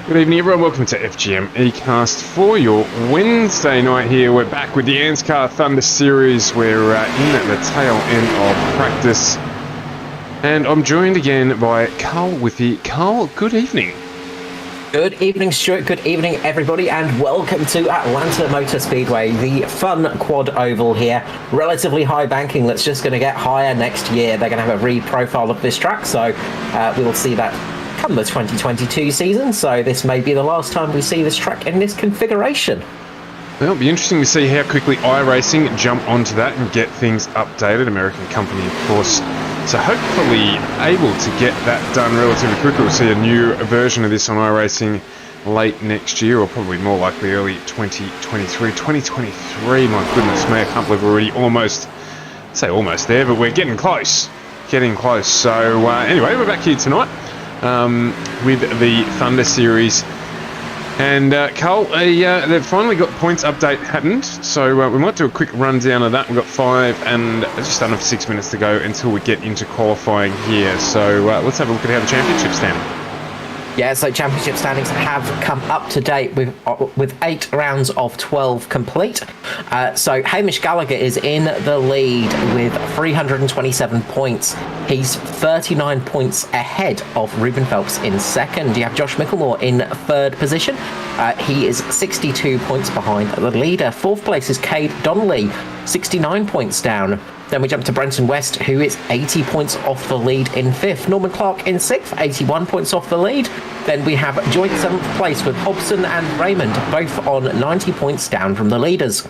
Good evening, everyone. Welcome to FGM eCast for your Wednesday night here. We're back with the ANZCAR Thunder Series. We're in at the tail end of practice. And I'm joined again by Carl Whithy. Carl, good evening. Good evening, Stuart. Good evening, everybody, and welcome to Atlanta Motor Speedway, the fun quad oval here. Relatively high banking that's just going to get higher next year. They're going to have a re-profile of this track, so we'll see that come the 2022 season. So this may be the last time we see this track in this configuration. Well, it'll be interesting to see how quickly iRACING jump onto that and get things updated. American company, of course. So hopefully able to get that done relatively quickly. We'll see a new version of this on iRACING late next year, or probably more likely early 2023. 2023, my goodness me, I can't believe we're already almost there, but we're getting close. So anyway, we're back here tonight with the Thunder Series. And Carl, they've finally got points update happened, so we might do a quick rundown of that. We've got 5 and just under 6 minutes to go until we get into qualifying here. So let's have a look at how the championship's standing. Yeah, so championship standings have come up to date with 8 rounds of 12 complete. So Hamish Gallagher is in the lead with 327 points. He's 39 points ahead of Ruben Phelps in second. You have Josh Micklemore in third position. He is 62 points behind the leader. Fourth place is Cade Donnelly, 69 points down. Then we jump to Brenton West, who is 80 points off the lead in fifth. Norman Clark in sixth, 81 points off the lead. Then we have joint seventh place with Hobson and Raymond, both on 90 points down from the leaders.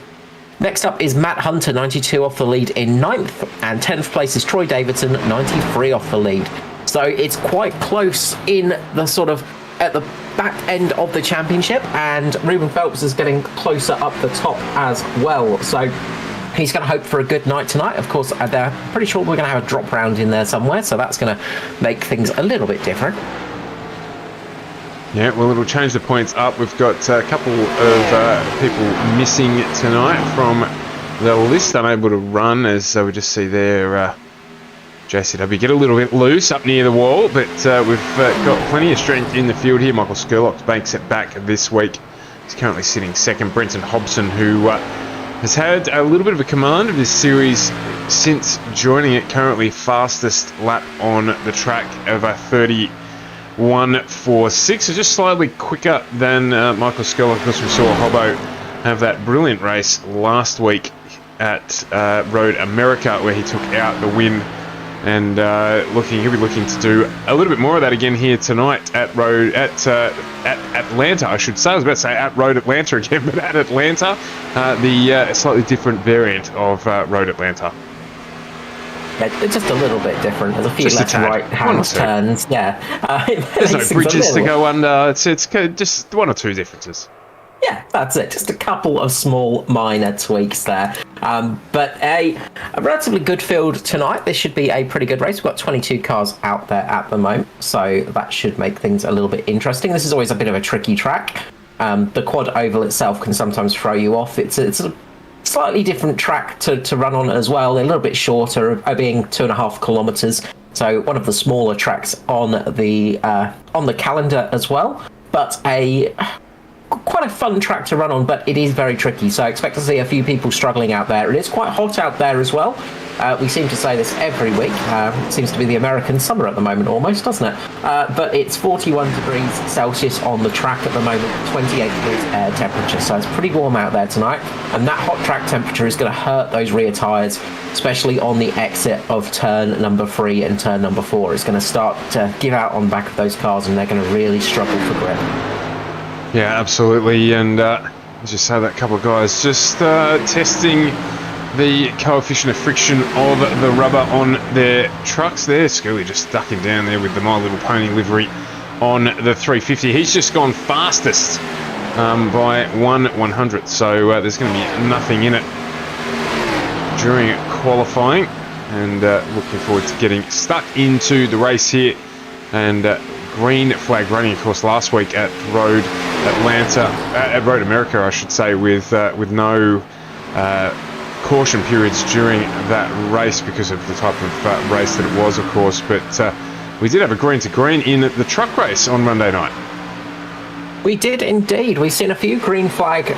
Next up is Matt Hunter, 92 off the lead in ninth. And 10th place is Troy Davidson, 93 off the lead. So it's quite close in the sort of at the back end of the championship. And Ruben Phelps is getting closer up the top as well. So he's going to hope for a good night tonight. Of course, they're pretty sure we're going to have a drop round in there somewhere, so that's going to make things a little bit different. Yeah, well, it'll change the points up. We've got a couple of people missing tonight from the list, unable to run, as we just see there. JCW get a little bit loose up near the wall, but we've got plenty of strength in the field here. Michael Skurlock banks it back this week. He's currently sitting second. Brenton Hobson, who has had a little bit of a command of this series since joining it, currently fastest lap on the track of a 31.46, so just slightly quicker than Michael Skurlock. Of course, we saw Hobbo have that brilliant race last week at Road America, where he took out the win, and he'll be looking to do a little bit more of that again here tonight at Atlanta, I should say. I was about to say at Road Atlanta again, but at Atlanta, the slightly different variant of Road Atlanta. Yeah, it's just a little bit different. There's a few left and right hand turns. Yeah, there's no bridges to go under. It's just one or two differences. Yeah, that's it. Just a couple of small minor tweaks there. But a relatively good field tonight. This should be a pretty good race. We've got 22 cars out there at the moment, so that should make things a little bit interesting. This is always a bit of a tricky track. The quad oval itself can sometimes throw you off. It's a slightly different track to run on as well. They're a little bit shorter, being 2.5 kilometers. So one of the smaller tracks on the calendar as well. But quite a fun track to run on, but it is very tricky, so I expect to see a few people struggling out there. It is quite hot out there as well. We seem to say this every week. It seems to be the American summer at the moment almost, doesn't it? But it's 41 degrees Celsius on the track at the moment, 28 degrees air temperature, so it's pretty warm out there tonight, and that hot track temperature is going to hurt those rear tyres, especially on the exit of turn number 3 and turn number 4. It's going to start to give out on the back of those cars, and they're going to really struggle for grip. Yeah, absolutely, and just had that couple of guys just testing the coefficient of friction of the rubber on their trucks there. Scully just ducking down there with the My Little Pony livery on the 350. He's just gone fastest by 1/100th, so there's going to be nothing in it during qualifying, and looking forward to getting stuck into the race here. And green flag running, of course, last week at Road Atlanta, at Road America, I should say, with no caution periods during that race because of the type of race that it was, of course. But we did have a green to green in the truck race on Monday night. We did indeed. We've seen a few green flag,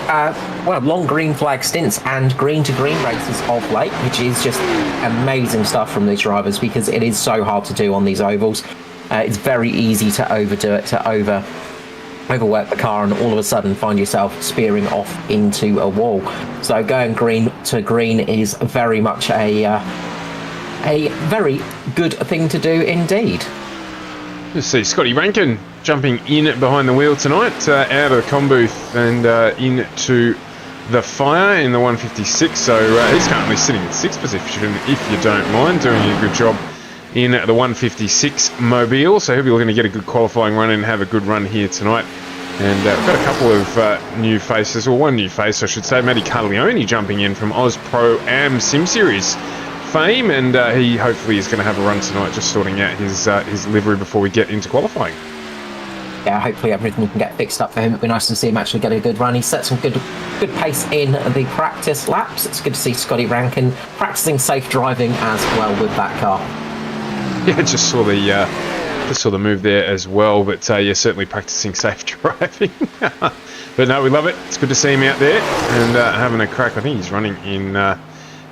long green flag stints and green to green races of late, which is just amazing stuff from these drivers because it is so hard to do on these ovals. It's very easy to overdo it, to overwork the car, and all of a sudden find yourself spearing off into a wall. So going green to green is very much a very good thing to do indeed. You see Scotty Rankin jumping in behind the wheel tonight, out of the comm booth and into the fire in the 156. So he's currently sitting in 6th position, if you don't mind, doing a good job in the 156 mobile. So he'll be looking to get a good qualifying run and have a good run here tonight. And we've got a couple of new faces, or one new face I should say, Matty Carleone jumping in from Oz Pro Am Sim Series fame, and he hopefully is going to have a run tonight, just sorting out his livery before we get into qualifying. Yeah, hopefully everything can get fixed up for him. It'd be nice to see him actually get a good run. He set some good pace in the practice laps. It's good to see Scotty Rankin practicing safe driving as well with that car. Yeah, just saw the move there as well, but yeah, certainly practicing safe driving. But no, we love it. It's good to see him out there and having a crack. I think he's running in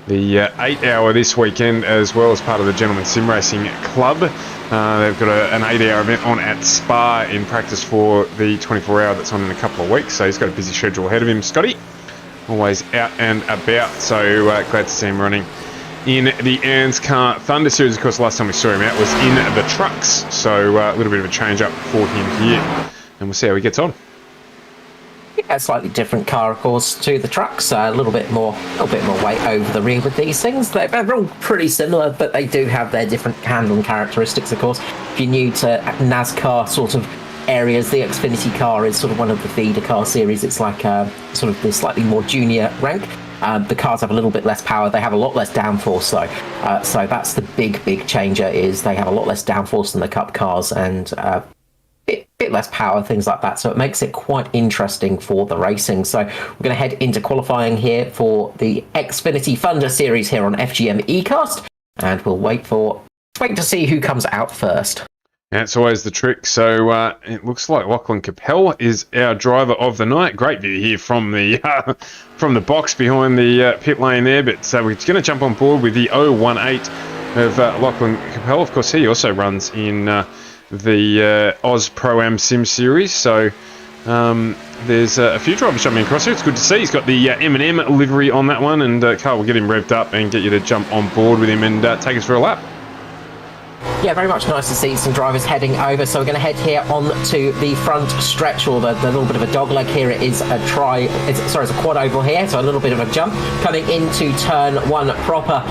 the 8 hour this weekend as well as part of the Gentleman Sim Racing Club. They've got an 8 hour event on at Spa in practice for the 24 hour that's on in a couple of weeks. So he's got a busy schedule ahead of him, Scotty. Always out and about. So glad to see him running in the ANZCAR Thunder Series. Of course, the last time we saw him out was in the trucks. So a little bit of a change up for him here. And we'll see how he gets on. Yeah, a slightly different car, of course, to the trucks. A little bit more weight over the rear with these things. They're all pretty similar, but they do have their different handling characteristics, of course. If you're new to NASCAR sort of areas, the Xfinity car is sort of one of the feeder car series. It's like sort of the slightly more junior rank. The cars have a little bit less power. They have a lot less downforce, though. So that's the big changer, is they have a lot less downforce than the Cup cars, and bit less power, things like that. So it makes it quite interesting for the racing. So we're going to head into qualifying here for the Xfinity Thunder Series here on FGM eCast, and we'll wait to see who comes out first. That's always the trick. So it looks like Lachlan Capel is our driver of the night. Great view here from the box behind the pit lane there. But we're going to jump on board with the 018 of Lachlan Capel. Of course, he also runs in the Oz Pro Am Sim Series. So there's a few drivers jumping across here. It's good to see. He's got the M&M livery on that one. And Carl will get him revved up and get you to jump on board with him and take us for a lap. Yeah, very much nice to see some drivers heading over. So we're going to head here on to the front stretch, or the little bit of a dog leg here. It is it's a quad oval here, so a little bit of a jump. Coming into turn one proper.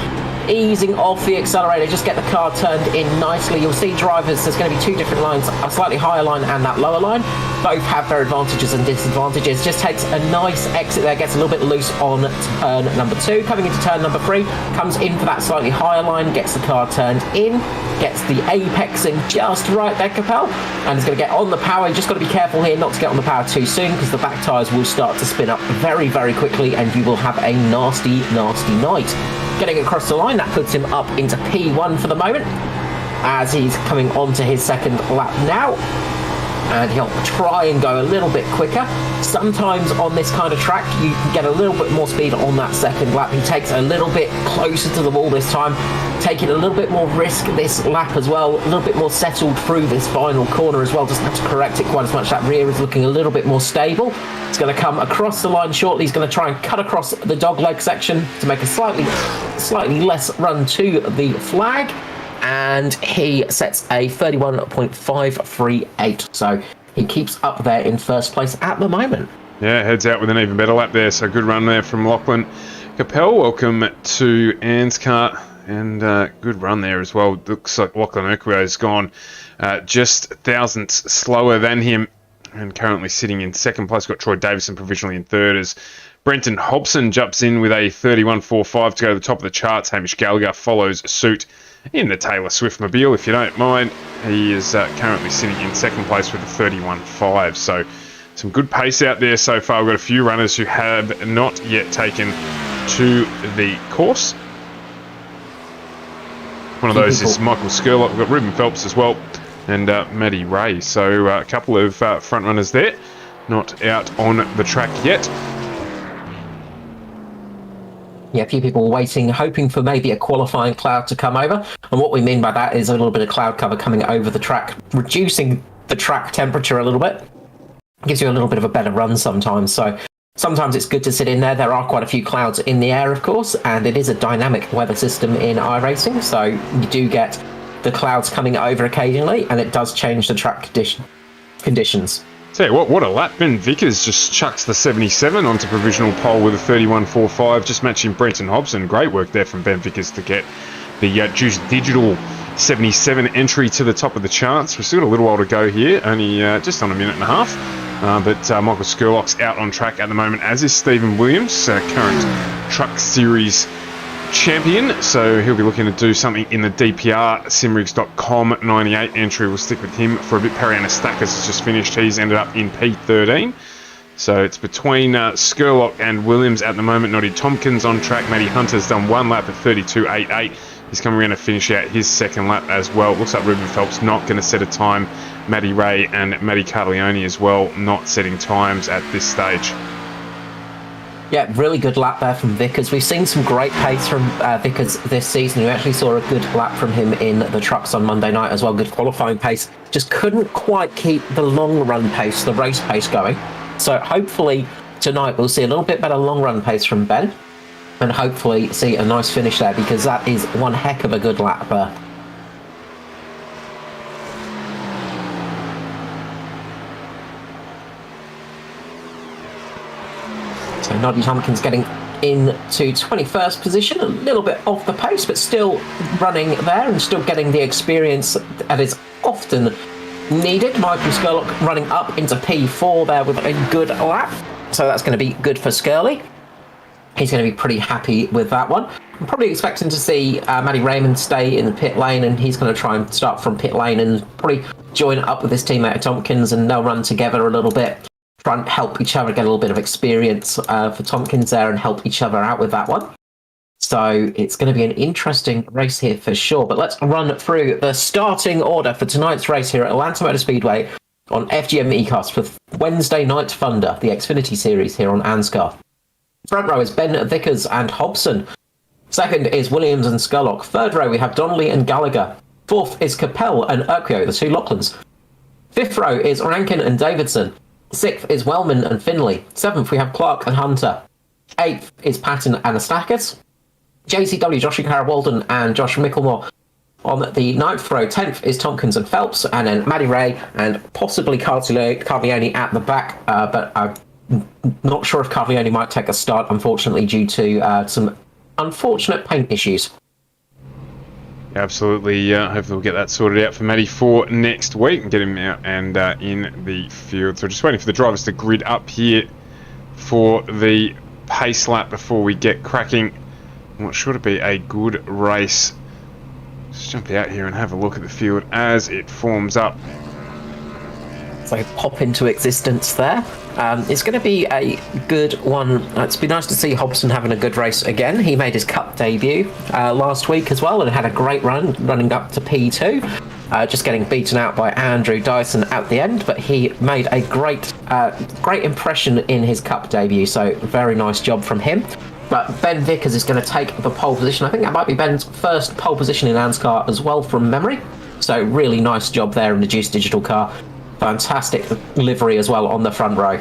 Easing off the accelerator, just get the car turned in nicely. You'll see drivers, there's going to be two different lines, a slightly higher line and that lower line. Both have their advantages and disadvantages. Just takes a nice exit there, gets a little bit loose on turn number 2. Coming into turn number 3, comes in for that slightly higher line, gets the car turned in, gets the apexing just right there, Capel, and is going to get on the power. You just got to be careful here not to get on the power too soon, because the back tyres will start to spin up very quickly, and you will have a nasty night. Getting across the line, that puts him up into P1 for the moment, as he's coming on to his second lap now. And he'll try and go a little bit quicker. Sometimes on this kind of track, you can get a little bit more speed on that second lap. He takes a little bit closer to the wall this time, taking a little bit more risk this lap as well, a little bit more settled through this final corner as well. Doesn't have to correct it quite as much. That rear is looking a little bit more stable. He's going to come across the line shortly. He's going to try and cut across the dogleg section to make a slightly less run to the flag. And he sets a 31.538. So he keeps up there in first place at the moment. Yeah, heads out with an even better lap there. So good run there from Lachlan Capel. Welcome to ANZCAR. And good run there as well. Looks like Lachlan Urquio has gone just thousandths slower than him, and currently sitting in second place. Got Troy Davison provisionally in third, as Brenton Hobson jumps in with a 31.45 to go to the top of the charts. Hamish Gallagher follows suit in the Taylor Swift mobile, if you don't mind. He is currently sitting in second place with a 31.5. So some good pace out there so far. We've got a few runners who have not yet taken to the course. One of those is Michael Skurlock. We've got Ruben Phelps as well, and Matty Ray. So a couple of front runners there. not out on the track yet. Yeah, a few people were waiting, hoping for maybe a qualifying cloud to come over. And what we mean by that is a little bit of cloud cover coming over the track, reducing the track temperature a little bit. Gives you a little bit of a better run sometimes. So sometimes it's good to sit in there. There are quite a few clouds in the air, of course, and it is a dynamic weather system in iRacing. So you do get the clouds coming over occasionally, and it does change the track conditions. Tell you what a lap. Ben Vickers just chucks the 77 onto provisional pole with a 31.45, just matching Brenton Hobson. Great work there from Ben Vickers to get the Juice Digital 77 entry to the top of the charts. We've still got a little while to go here, only just on a minute and a half. But Michael Skurlock's out on track at the moment, as is Stephen Williams, current Truck Series champion, so he'll be looking to do something in the DPR simrigs.com 98 entry. We'll stick with him for a bit. Perry Anastakis has just finished. He's ended up in P13. So it's between Skurlock and Williams at the moment. Noddy Tompkins on track. Matty Hunter's done one lap at 32.88. He's coming around to finish out his second lap as well. Looks like Ruben Phelps not going to set a time. Matty Ray and Matty Carleone as well, not setting times at this stage. Yeah, really good lap there from Vickers. We've seen some great pace from Vickers this season. We actually saw a good lap from him in the trucks on Monday night as well. Good qualifying pace. Just couldn't quite keep the long run pace, the race pace going. So hopefully tonight we'll see a little bit better long run pace from Ben, and hopefully see a nice finish there, because that is one heck of a good lap there. So Noddy Tompkins getting into 21st position, a little bit off the pace, but still running there and still getting the experience that is often needed. Michael Skurlock running up into P4 there with a good lap. So that's going to be good for Skirley. He's going to be pretty happy with that one. I'm probably expecting to see Matty Raymond stay in the pit lane, and he's going to try and start from pit lane and probably join up with his teammate Tompkins, and they'll run together a little bit. Try and help each other, get a little bit of experience for Tompkins there and help each other out with that one. So it's going to be an interesting race here for sure. But let's run through the starting order for tonight's race here at Atlanta Motor Speedway on FGM eCast for Wednesday Night Thunder, the Xfinity Series here on ANZCAR. Front row is Ben Vickers and Hobson. Second is Williams and Skurlock. Third row we have Donnelly and Gallagher. Fourth is Capel and Urquio, the two Lachlan's. Fifth row is Rankin and Davidson. Sixth is Wellman and Finley. Seventh, we have Clark and Hunter. Eighth is Patton and Anastakis. JCW, Joshua Carroll-Walden and Josh Micklemore. On the ninth row, 10th is Tompkins and Phelps, and then Matty Ray and possibly Carleone at the back, but I'm not sure if Carleone might take a start, unfortunately, due to some unfortunate paint issues. Absolutely. Hopefully we'll get that sorted out for Matty for next week and get him out and in the field. So just waiting for the drivers to grid up here for the pace lap before we get cracking. What should be a good race. Let's jump out here and have a look at the field as it forms up. So pop into existence there. It's going to be a good one. It's been nice to see Hobson having a good race again. He made his Cup debut last week as well and had a great run, running up to P2. Just getting beaten out by Andrew Dyson at the end, but he made a great impression in his Cup debut, so very nice job from him. But Ben Vickers is going to take the pole position. I think that might be Ben's first pole position in ANZCAR as well from memory. So really nice job there in the Juice Digital car. Fantastic livery as well on the front row.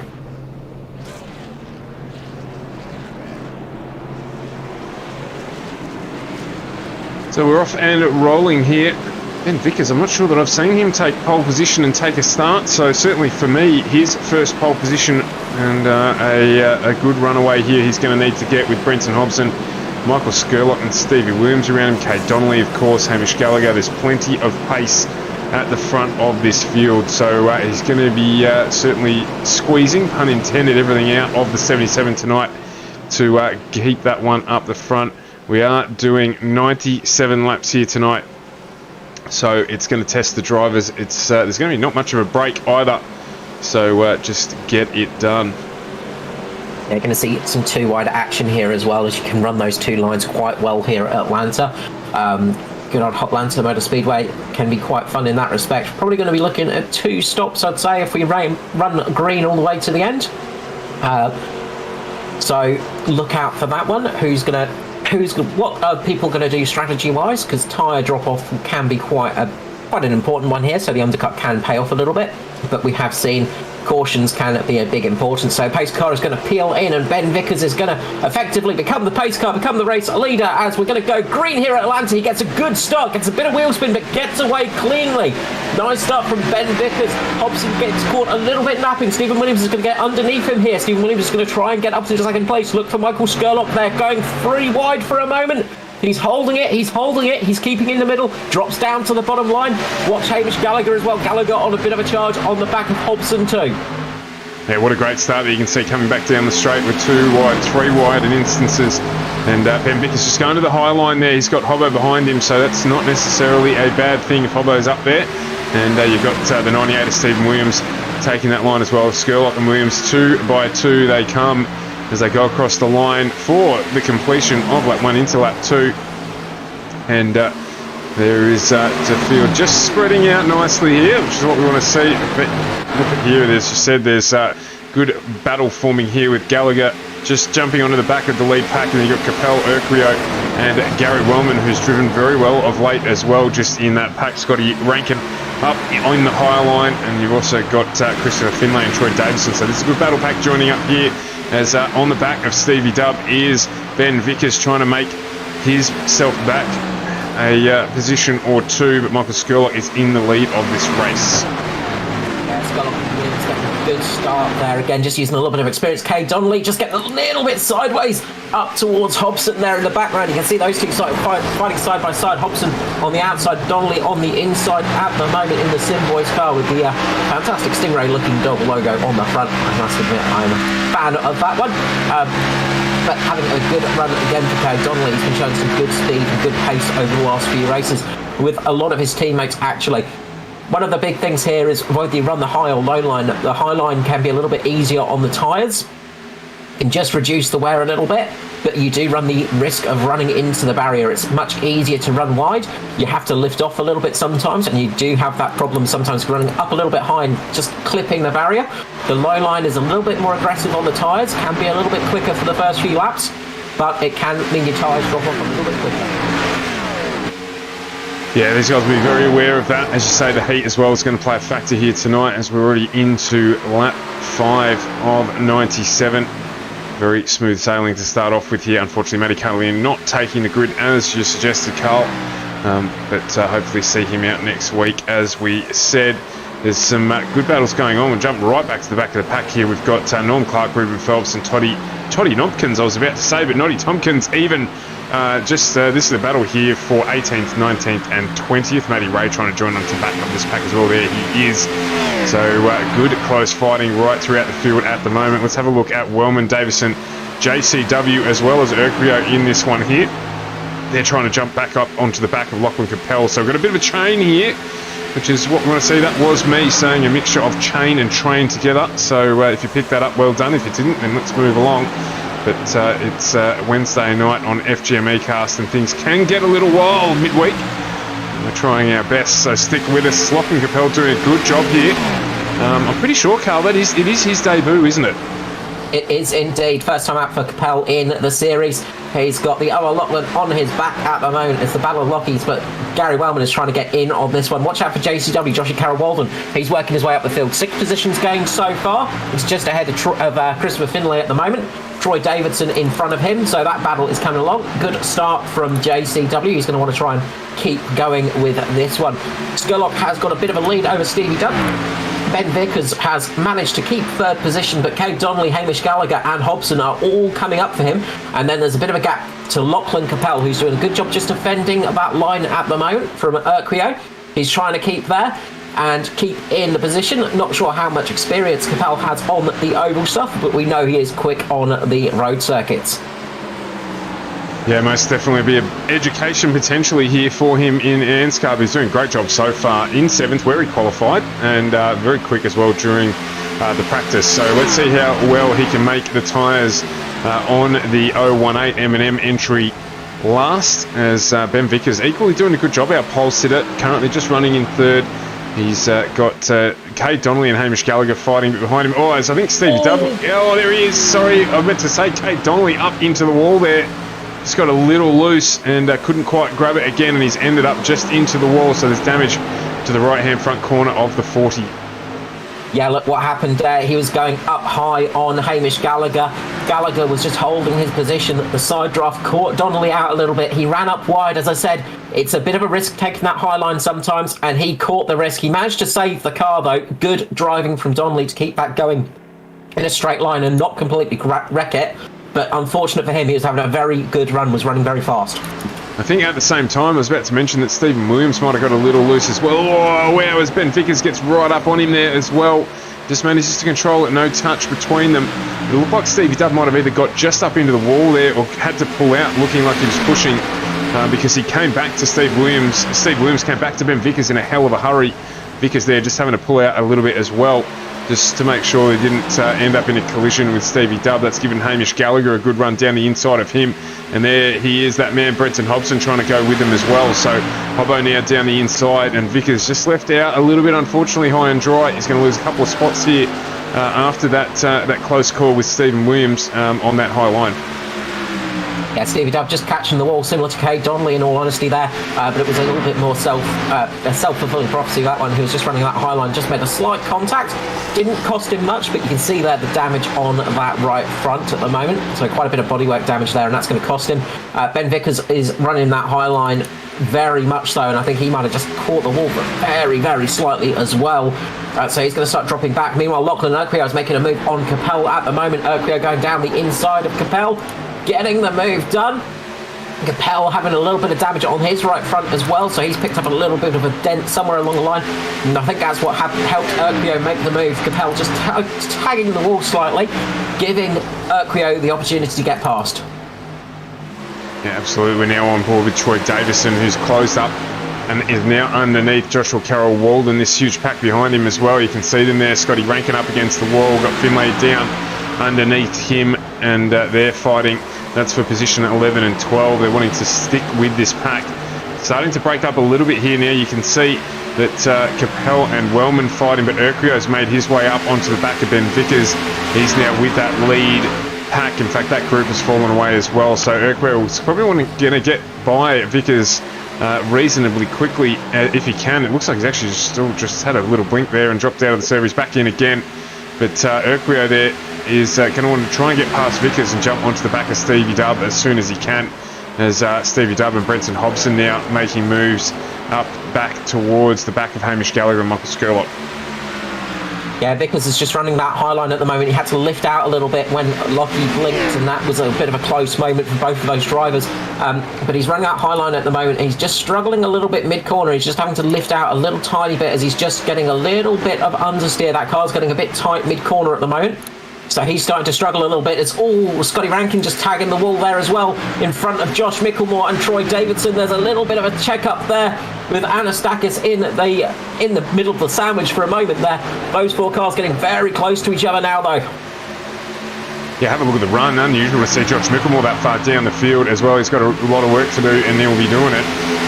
So we're off and rolling here. Ben Vickers, I'm not sure that I've seen him take pole position and take a start, so certainly for me, his first pole position and a good runaway here he's going to need to get with Brenton Hobson, Michael Skurlock and Stevie Williams around him, Kate Donnelly, of course, Hamish Gallagher. There's plenty of pace at the front of this field, so he's going to be certainly squeezing, pun intended, everything out of the 77 tonight to keep that one up the front. We are doing 97 laps here tonight, so it's going to test the drivers. It's there's going to be not much of a break either, so just get it done. You're going to see some two-wide action here as well, as you can run those two lines quite well here at Atlanta. good old Hotlanta Motor Speedway can be quite fun in that respect. Probably going to be looking at 2 stops, I'd say, if we run green all the way to the end. So look out for that one. What are people going to do strategy-wise? Because tyre drop-off can be quite an important one here, so the undercut can pay off a little bit. But we have seen cautions can be a big importance. So pace car is going to peel in, and Ben Vickers is going to effectively become the pace car, become the race leader, as we're going to go green here at Atlanta. He gets a good start, gets a bit of wheel spin, but gets away cleanly. Nice start from Ben Vickers. Hobson gets caught a little bit napping. Stephen Williams is going to get underneath him here. Stephen Williams is going to try and get up to the second place. Look for Michael Skurlock there, going 3 wide for a moment. He's holding it, he's keeping in the middle, drops down to the bottom line. Watch Hamish Gallagher as well. Gallagher on a bit of a charge on the back of Hobson too. Yeah, what a great start that you can see coming back down the straight with 2 wide, 3 wide in instances. And Ben Vickers just going to the high line there. He's got Hobbo behind him, so that's not necessarily a bad thing if Hobbo's up there. And you've got the 98 of Stephen Williams taking that line as well. Skurlock and Williams 2 by 2 they come as they go across the line for the completion of lap 1 into lap 2. And there is DeField just spreading out nicely here, which is what we want to see. But look at here, as you said, there's good battle forming here with Gallagher just jumping onto the back of the lead pack, and you've got Capel, Urquio and Gary Wellman, who's driven very well of late as well, just in that pack. Scotty Rankin up on the high line, and you've also got Christopher Finlay and Troy Davison. So this is a good battle pack joining up here, as on the back of Stevie Dubb is Ben Vickers trying to make himself back a position or 2, but Michael Skurlock is in the lead of this race. Yeah, Skurlock Williams getting a good start there again, just using a little bit of experience. Kay Donnelly just getting a little bit sideways up towards Hobson there in the background. You can see those two fighting side by side. Hobson on the outside, Donnelly on the inside at the moment in the Sim Boys car with the fantastic Stingray looking dog logo on the front. I must admit I'm a fan of that one. But having a good run again for Kay Donnelly. He's been showing some good speed and good pace over the last few races with a lot of his teammates actually. One of the big things here is whether you run the high or low line. The high line can be a little bit easier on the tyres. Can just reduce the wear a little bit, but you do run the risk of running into the barrier. It's much easier to run wide. You have to lift off a little bit sometimes, and you do have that problem sometimes running up a little bit high and just clipping the barrier. The low line is a little bit more aggressive on the tyres, can be a little bit quicker for the first few laps, but it can mean your tyres drop off a little bit quicker. Yeah, these guys will be very aware of that. As you say, the heat as well is going to play a factor here tonight, as we're already into lap 5 of 97. Very smooth sailing to start off with here. Unfortunately, Matty Catalina not taking the grid as you suggested, Carl. But hopefully see him out next week. As we said, there's some good battles going on. We'll jump right back to the back of the pack here. We've got Norm Clark, Ruben Phelps and Toddy Tompkins, I was about to say, but Noddy Tompkins even. This is the battle here for 18th, 19th and 20th. Matty Ray trying to join onto the back of this pack as well. There he is. So good close fighting right throughout the field at the moment. Let's have a look at Wellman, Davison, JCW as well as Urquio in this one here. They're trying to jump back up onto the back of Lachlan Capel. So we've got a bit of a chain here, which is what we want to see. That was me saying a mixture of chain and train together. So if you picked that up, well done. If you didn't, then let's move along. But it's Wednesday night on FGME Cast, and things can get a little wild midweek. We're trying our best, so stick with us. Lachlan Capel doing a good job here. I'm pretty sure, Carl, it is his debut, isn't it? It is indeed. First time out for Capel in the series. He's got the Owen Lachlan on his back at the moment. It's the Battle of Lockies, but Gary Wellman is trying to get in on this one. Watch out for JCW, Joshua Carroll Walden. He's working his way up the field. 6 positions gained so far. He's just ahead of Christopher Finlay at the moment. Troy Davidson in front of him, so that battle is coming along. Good start from JCW. He's going to want to try and keep going with this one. Skurlock has got a bit of a lead over Stevie Dubb. Ben Vickers has managed to keep 3rd position, but Kate Donnelly, Hamish Gallagher and Hobson are all coming up for him. And then there's a bit of a gap to Lachlan Capel, who's doing a good job just defending that line at the moment from Urquio. He's trying to keep there and keep in the position. Not sure how much experience Capel has on the oval stuff, but we know he is quick on the road circuits. Yeah, most definitely be an education potentially here for him in ANZCAR. He's doing a great job so far in 7th, where he qualified, and very quick as well during the practice. So let's see how well he can make the tyres on the 018 M&M entry last, as Ben Vickers equally doing a good job. Our pole sitter currently just running in third. He's got Cade Donnelly and Hamish Gallagher fighting behind him. Oh, as I think Stevie Dubb. Oh, there he is. Sorry, I meant to say Cade Donnelly up into the wall there. Just got a little loose and couldn't quite grab it again, and he's ended up just into the wall. So there's damage to the right-hand front corner of the 40. Yeah, look what happened there. He was going up high on Hamish Gallagher. Gallagher was just holding his position. The side draft caught Donnelly out a little bit. He ran up wide. As I said, it's a bit of a risk taking that high line sometimes, and he caught the risk. He managed to save the car, though. Good driving from Donnelly to keep that going in a straight line and not completely wreck it. But unfortunate for him, he was having a very good run, was running very fast. I think at the same time, I was about to mention that Stephen Williams might have got a little loose as well. Oh, wow, as Ben Vickers gets right up on him there as well. Just manages to control it, no touch between them. It looked like Stevie Dubb might have either got just up into the wall there or had to pull out, looking like he was pushing, because he came back to Steve Williams. Steve Williams came back to Ben Vickers in a hell of a hurry. Vickers there just having to pull out a little bit as well, just to make sure he didn't end up in a collision with Stevie Dubb. That's given Hamish Gallagher a good run down the inside of him. And there he is, that man, Brenton Hobson, trying to go with him as well. So Hobbo now down the inside, and Vickers just left out a little bit, unfortunately, high and dry. He's going to lose a couple of spots here after that close call with Stephen Williams on that high line. Yeah, Stevie Dubb just catching the wall, similar to Cade Donnelly in all honesty there, but it was a little bit more a self-fulfilling prophecy, that one. Who was just running that high line, just made a slight contact, didn't cost him much, but you can see there the damage on that right front at the moment, so quite a bit of bodywork damage there, and that's going to cost him. Ben Vickers is running that high line very much so, and I think he might have just caught the wall, but very, very slightly as well. So he's going to start dropping back. Meanwhile, Lachlan Urquio is making a move on Capel at the moment. Urquio going down the inside of Capel, getting the move done. Capel having a little bit of damage on his right front as well, so he's picked up a little bit of a dent somewhere along the line, and I think that's what helped Urquio make the move. Capel just tagging the wall slightly, giving Urquio the opportunity to get past. Yeah, absolutely. We're now on board with Troy Davison, who's closed up and is now underneath Joshua Carroll Walden. This huge pack behind him as well. You can see them there. Scotty Rankin up against the wall. Got Finlay down underneath him, and they're fighting. That's for position 11 and 12. They're wanting to stick with this pack. Starting to break up a little bit here now. You can see that Capel and Wellman fighting, but Urquio's made his way up onto the back of Ben Vickers. He's now with that lead pack. In fact, that group has fallen away as well. So Urquio is probably going to get by Vickers reasonably quickly if he can. It looks like he's actually still just had a little blink there and dropped out of the series back in again. But Urquio there is going to want to try and get past Vickers and jump onto the back of Stevie Dubb as soon as he can, as Stevie Dubb and Brenton Hobson now making moves up back towards the back of Hamish Gallagher and Michael Skurlock. Yeah, Vickers is just running that high line at the moment. He had to lift out a little bit when Lockie blinked, and that was a bit of a close moment for both of those drivers. But he's running that high line at the moment. He's just struggling a little bit mid-corner. He's just having to lift out a little tiny bit as he's just getting a little bit of understeer. That car's getting a bit tight mid-corner at the moment. So he's starting to struggle a little bit. It's Scotty Rankin just tagging the wall there as well in front of Josh Micklemore and Troy Davidson. There's a little bit of a check-up there with Anastakis in the middle of the sandwich for a moment there. Those four cars getting very close to each other now, though. Yeah, have a look at the run. Unusual to see Josh Micklemore that far down the field as well. He's got a lot of work to do, and he'll be doing it.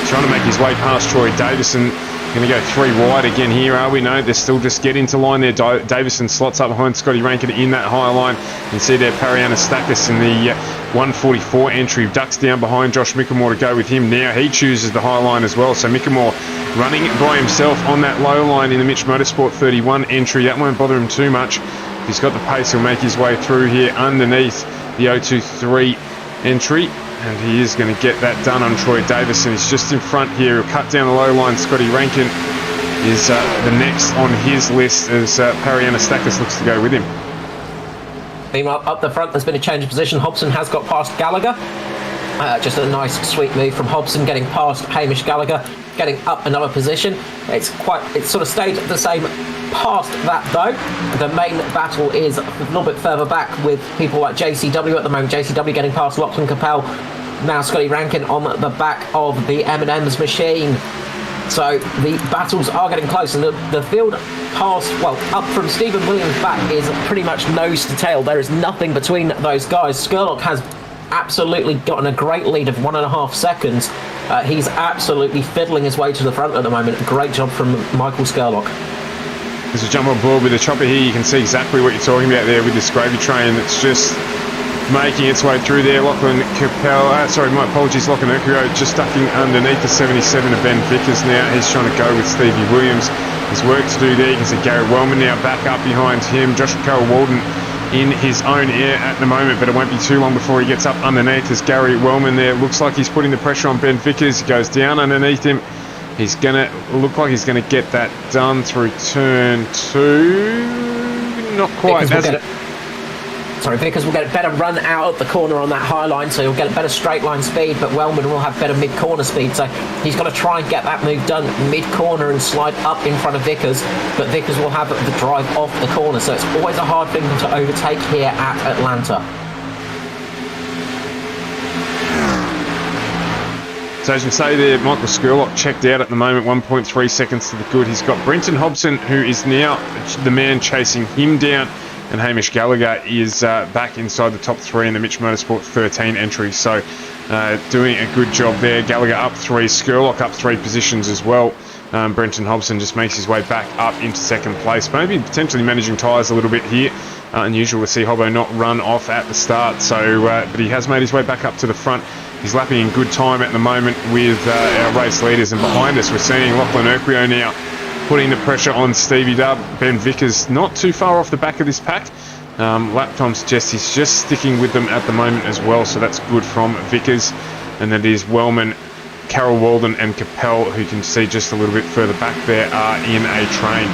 Trying to make his way past Troy Davison. Going to go three wide again here, are we? No, they're still just get into line there. Davison slots up behind Scotty Rankin in that high line. You can see there Parry Anastakis in the 144 entry. Ducks down behind Josh Micklemore to go with him now. He chooses the high line as well. So Micklemore running by himself on that low line in the Mitch Motorsport 31 entry. That won't bother him too much. If he's got the pace, he'll make his way through here underneath the 023 entry. And he is going to get that done on Troy Davison. He's just in front here. He'll cut down the low line. Scotty Rankin is the next on his list as Parry Anastakis looks to go with him. Meanwhile, up the front, there's been a change of position. Hobson has got past Gallagher. Just a nice, sweet move from Hobson, getting past Hamish Gallagher, getting up another position. It's sort of stayed the same past that, though. The main battle is a little bit further back with people like JCW at the moment. JCW getting past Lachlan Capel. Now Scotty Rankin on the back of the M&M's machine. So the battles are getting close, and the field past, well, up from Stephen Williams back is pretty much nose to tail. There is nothing between those guys. Skurlock has absolutely gotten a great lead of 1.5 seconds. He's absolutely fiddling his way to the front at the moment. Great job from Michael Skurlock. As we jump on board with the chopper here, you can see exactly what you're talking about there with this gravy train that's just making its way through there. Lachlan Capel, my apologies, Lachlan Urquio just ducking underneath the 77 of Ben Vickers now. He's trying to go with Stevie Williams. There's work to do there. You can see Gary Wellman now back up behind him. Joshua Carroll-Walden in his own air at the moment, but it won't be too long before he gets up underneath as Gary Wellman there looks like he's putting the pressure on Ben Vickers. He goes down underneath him. He's gonna look like he's gonna get that done through turn 2. Not quite. Vickers will get a better run out at the corner on that high line, so he'll get a better straight line speed, but Wellman will have better mid-corner speed, so he's got to try and get that move done mid-corner and slide up in front of Vickers, but Vickers will have the drive off the corner, so it's always a hard thing to overtake here at Atlanta. So as you say there, Michael Skurlock checked out at the moment, 1.3 seconds to the good. He's got Brenton Hobson, who is now the man chasing him down, and Hamish Gallagher is back inside the top 3 in the Mitch Motorsport 13 entry. So doing a good job there. Gallagher up 3, Skurlock up 3 positions as well. Brenton Hobson just makes his way back up into second place, maybe potentially managing tyres a little bit here. Unusual to see Hobbo not run off at the start, so but he has made his way back up to the front. He's lapping in good time at the moment with our race leaders, and behind us we're seeing Lachlan Urquio now putting the pressure on Stevie Dubb. Ben Vickers not too far off the back of this pack. Lap time suggests he's just sticking with them at the moment as well, so that's good from Vickers. And that is Wellman, Carroll Walden and Capel, who can see just a little bit further back there, are in a train.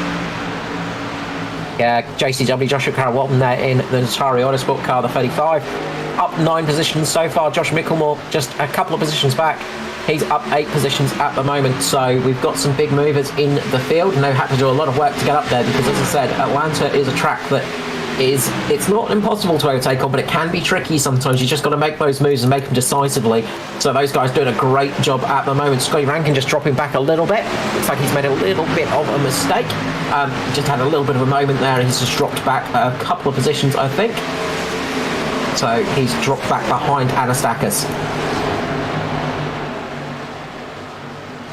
Yeah, JCW, Joshua Carroll Walden there in the Atari Autosport car, the 35. Up 9 positions so far. Josh Micklemore just a couple of positions back. He's up 8 positions at the moment, so we've got some big movers in the field, and they've had to do a lot of work to get up there because, as I said, Atlanta is a track that it's not impossible to overtake on, but it can be tricky sometimes. You just got to make those moves and make them decisively. So those guys doing a great job at the moment. Scotty Rankin just dropping back a little bit. Looks like he's made a little bit of a mistake. Just had a little bit of a moment there, and he's just dropped back a couple of positions, I think. So he's dropped back behind Anastakis.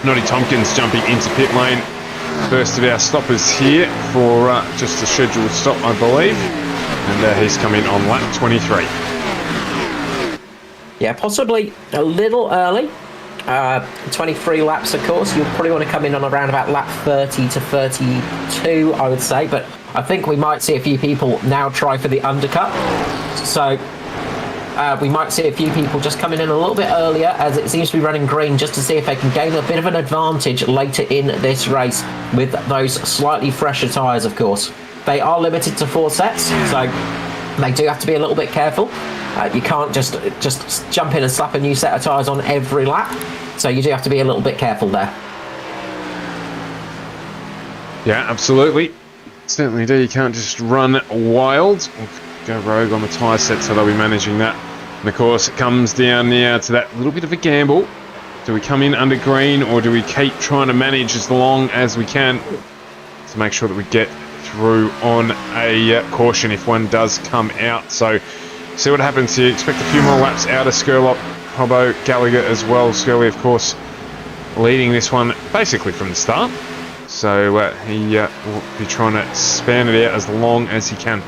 Noddy Tompkins jumping into pit lane. First of our stoppers here for just a scheduled stop, I believe. And he's coming on lap 23. Yeah, possibly a little early. 23 laps, of course. You'll probably want to come in on around about lap 30 to 32, I would say. But I think we might see a few people now try for the undercut. So we might see a few people just coming in a little bit earlier, as it seems to be running green, just to see if they can gain a bit of an advantage later in this race with those slightly fresher tyres, of course. They are limited to 4 sets, so they do have to be a little bit careful. You can't just jump in and slap a new set of tyres on every lap, so you do have to be a little bit careful there. Yeah, absolutely. Certainly do. You can't just run wild. Go rogue on the tyre set, so they'll be managing that. And of course it comes down now to that little bit of a gamble. Do we come in under green, or do we keep trying to manage as long as we can to make sure that we get through on a caution if one does come out? So see what happens here. Expect a few more laps out of Skurlock, Hobbo, Gallagher as well. Skurley of course leading this one basically from the start, so he will be trying to span it out as long as he can.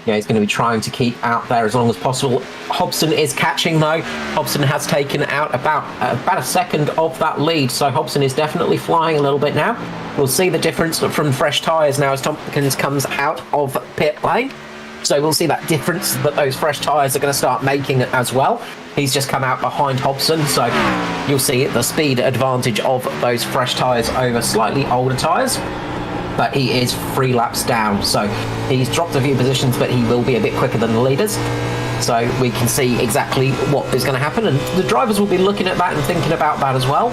Yeah, he's going to be trying to keep out there as long as possible. Hobson is catching, though. Hobson has taken out about a second of that lead, so Hobson is definitely flying a little bit now. We'll see the difference from fresh tyres now as Tompkins comes out of pit lane. So we'll see that difference that those fresh tyres are going to start making as well. He's just come out behind Hobson, so you'll see the speed advantage of those fresh tyres over slightly older tyres. But he is 3 laps down, so he's dropped a few positions, but he will be a bit quicker than the leaders. So we can see exactly what is going to happen, and the drivers will be looking at that and thinking about that as well.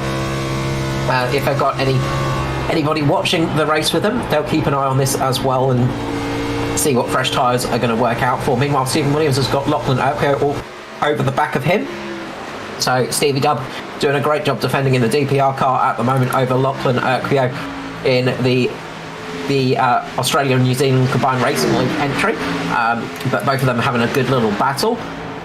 If they've got anybody watching the race with them, they'll keep an eye on this as well and see what fresh tyres are going to work out for. Meanwhile, Stephen Williams has got Lachlan Urquio all over the back of him. So Stevie Dubb doing a great job defending in the DPR car at the moment over Lachlan Urquio in the Australia and New Zealand Combined Racing League entry, but both of them having a good little battle.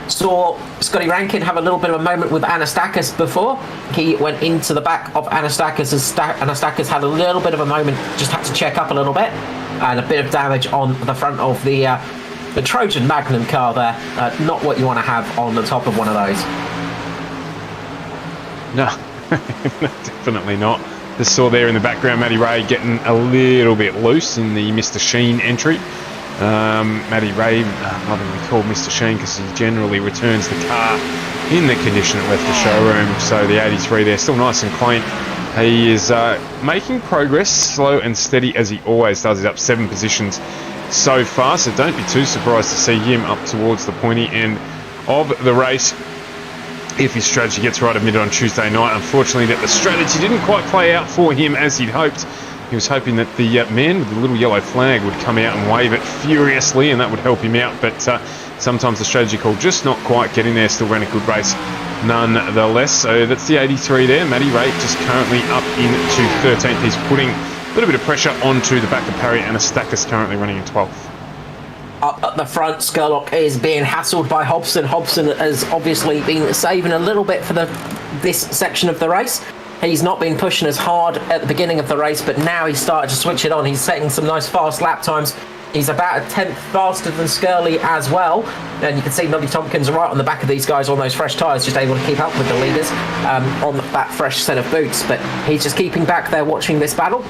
Saw Scotty Rankin have a little bit of a moment with Anastakis before. He went into the back of Anastakis as Anastakis had a little bit of a moment, just had to check up a little bit, and a bit of damage on the front of the Trojan Magnum car there. Not what you want to have on the top of one of those. No, definitely not. Just saw there in the background Matty Ray getting a little bit loose in the Mr. Sheen entry. Matty Ray, lovingly called Mr. Sheen because he generally returns the car in the condition it left the showroom. So the 83 there, still nice and clean. He is making progress, slow and steady as he always does. He's up 7 positions so far, so don't be too surprised to see him up towards the pointy end of the race if his strategy gets right admitted on Tuesday night. Unfortunately, that the strategy didn't quite play out for him as he'd hoped. He was hoping that the man with the little yellow flag would come out and wave it furiously, and that would help him out. But sometimes the strategy call just not quite getting there. Still ran a good race nonetheless. So that's the 83 there. Matty Ray just currently up into 13th. He's putting a little bit of pressure onto the back of Parry. Anastakis currently running in 12th. Up at the front, Skurlock is being hassled by Hobson. Hobson has obviously been saving a little bit for this section of the race. He's not been pushing as hard at the beginning of the race, but now he's started to switch it on. He's setting some nice fast lap times. He's about a 10th faster than Skirley as well. And you can see Noddy Tompkins right on the back of these guys on those fresh tyres, just able to keep up with the leaders on that fresh set of boots. But he's just keeping back there watching this battle.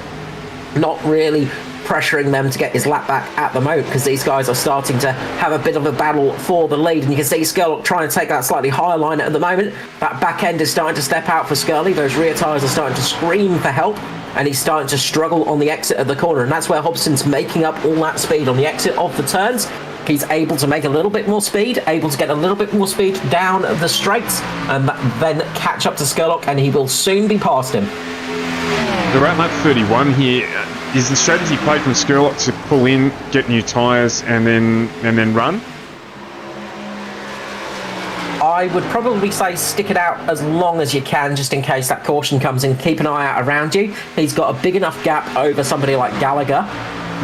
Not really pressuring them to get his lap back at the moment, because these guys are starting to have a bit of a battle for the lead, and you can see Skurlock trying to take that slightly higher line at the moment. That back end is starting to step out for Skirley. Those rear tyres are starting to scream for help, and he's starting to struggle on the exit of the corner, and that's where Hobson's making up all that speed on the exit of the turns. He's able to make a little bit more speed, able to get a little bit more speed down the straights, and then catch up to Skurlock, and he will soon be past him. They're at lap 31 here. Is the strategy play from Skurlock to pull in, get new tyres, and then run? I would probably say stick it out as long as you can, just in case that caution comes in. Keep an eye out around you. He's got a big enough gap over somebody like Gallagher,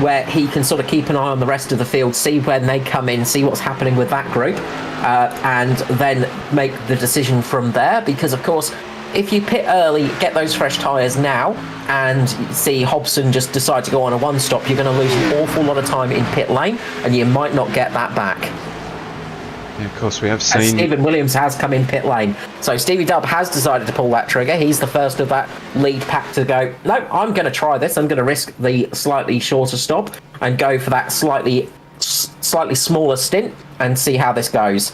where he can sort of keep an eye on the rest of the field, see when they come in, see what's happening with that group, and then make the decision from there. Because, of course, if you pit early, get those fresh tyres now, and see Hobson just decide to go on a one-stop, you're going to lose an awful lot of time in pit lane, and you might not get that back. Yeah, of course, we have seen... And Stephen Williams has come in pit lane. So Stevie Dub has decided to pull that trigger. He's the first of that lead pack to go, no, I'm going to try this. I'm going to risk the slightly shorter stop and go for that slightly smaller stint and see how this goes.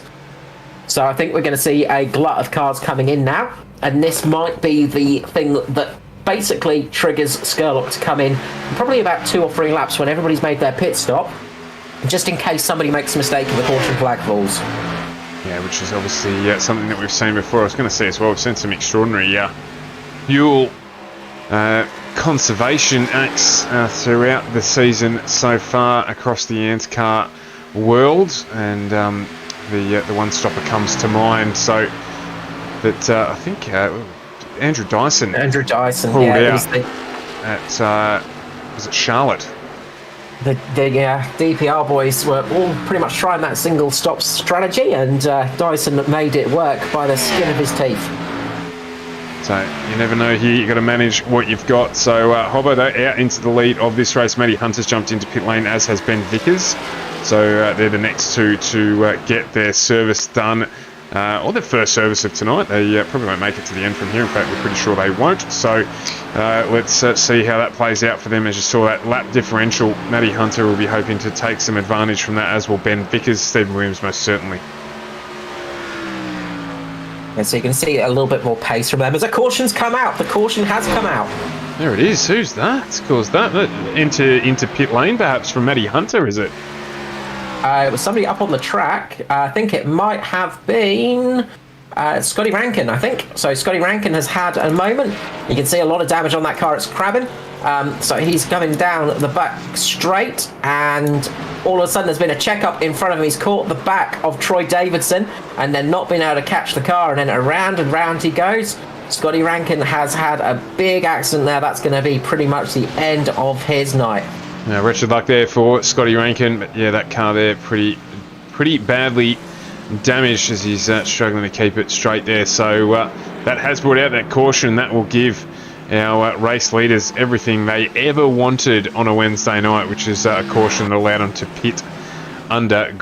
So I think we're going to see a glut of cars coming in now. And this might be the thing that basically triggers Skurlock to come in probably about 2 or 3 laps when everybody's made their pit stop, just in case somebody makes a mistake and the caution flag falls. Yeah, which is obviously something that we've seen before. I was going to say as well, we've seen some extraordinary fuel conservation acts throughout the season so far across the ANZCAR world, and the one-stopper comes to mind. So that I think Andrew Dyson pulled out at was it Charlotte? The DPR boys were all pretty much trying that single stop strategy, and Dyson made it work by the skin of his teeth. So you never know here, you've got to manage what you've got. So Hobbo though out into the lead of this race. Matty Hunter's jumped into pit lane, as has Ben Vickers. So they're the next two to get their service done, or their first service of tonight. They probably won't make it to the end from here. In fact, we're pretty sure they won't. So let's see how that plays out for them. As you saw, that lap differential, Matty Hunter will be hoping to take some advantage from that, as will Ben Vickers, Stephen Williams most certainly. And so you can see a little bit more pace from them as the caution's come out. The caution has come out. There it is. Who's that? It's caused that into pit lane, perhaps from Matty Hunter, is it? It was somebody up on the track. I think it might have been Scotty Rankin, I think. So Scotty Rankin has had a moment. You can see a lot of damage on that car. It's crabbing. So he's coming down the back straight, and all of a sudden there's been a checkup in front of him. He's caught the back of Troy Davidson and then not been able to catch the car, and then around and round he goes. Scotty Rankin has had a big accident there. That's going to be pretty much the end of his night. Wretched luck there for Scotty Rankin, but yeah, that car there pretty badly damaged as he's struggling to keep it straight there. So that has brought out that caution. That will give our race leaders everything they ever wanted on a Wednesday night, which is a caution that allowed them to pit under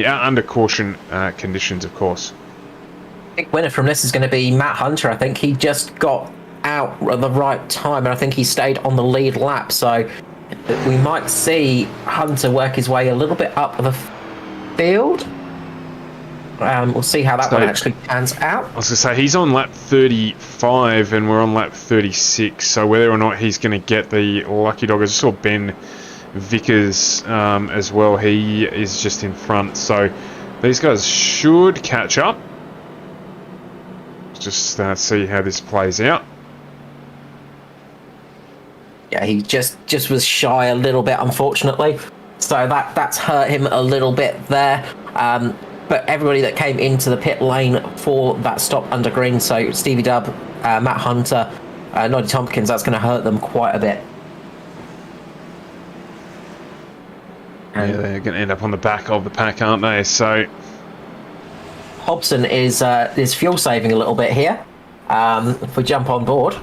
under caution conditions, of course. Big winner from this is going to be Matt Hunter. I think he just got out at the right time, and I think he stayed on the lead lap. So we might see Hunter work his way a little bit up the field. We'll see how that one actually pans out. I was going to say, he's on lap 35 and we're on lap 36, so whether or not he's going to get the lucky dog. I just saw Ben Vickers as well. He is just in front, so these guys should catch up. Just see how this plays out. Yeah, he just was shy a little bit, unfortunately. So that's hurt him a little bit there. But everybody that came into the pit lane for that stop under green, so Stevie Dubb, Matt Hunter, Noddy Tompkins, that's going to hurt them quite a bit. Yeah, they're going to end up on the back of the pack, aren't they? So Hobson is fuel saving a little bit here. If we jump on board,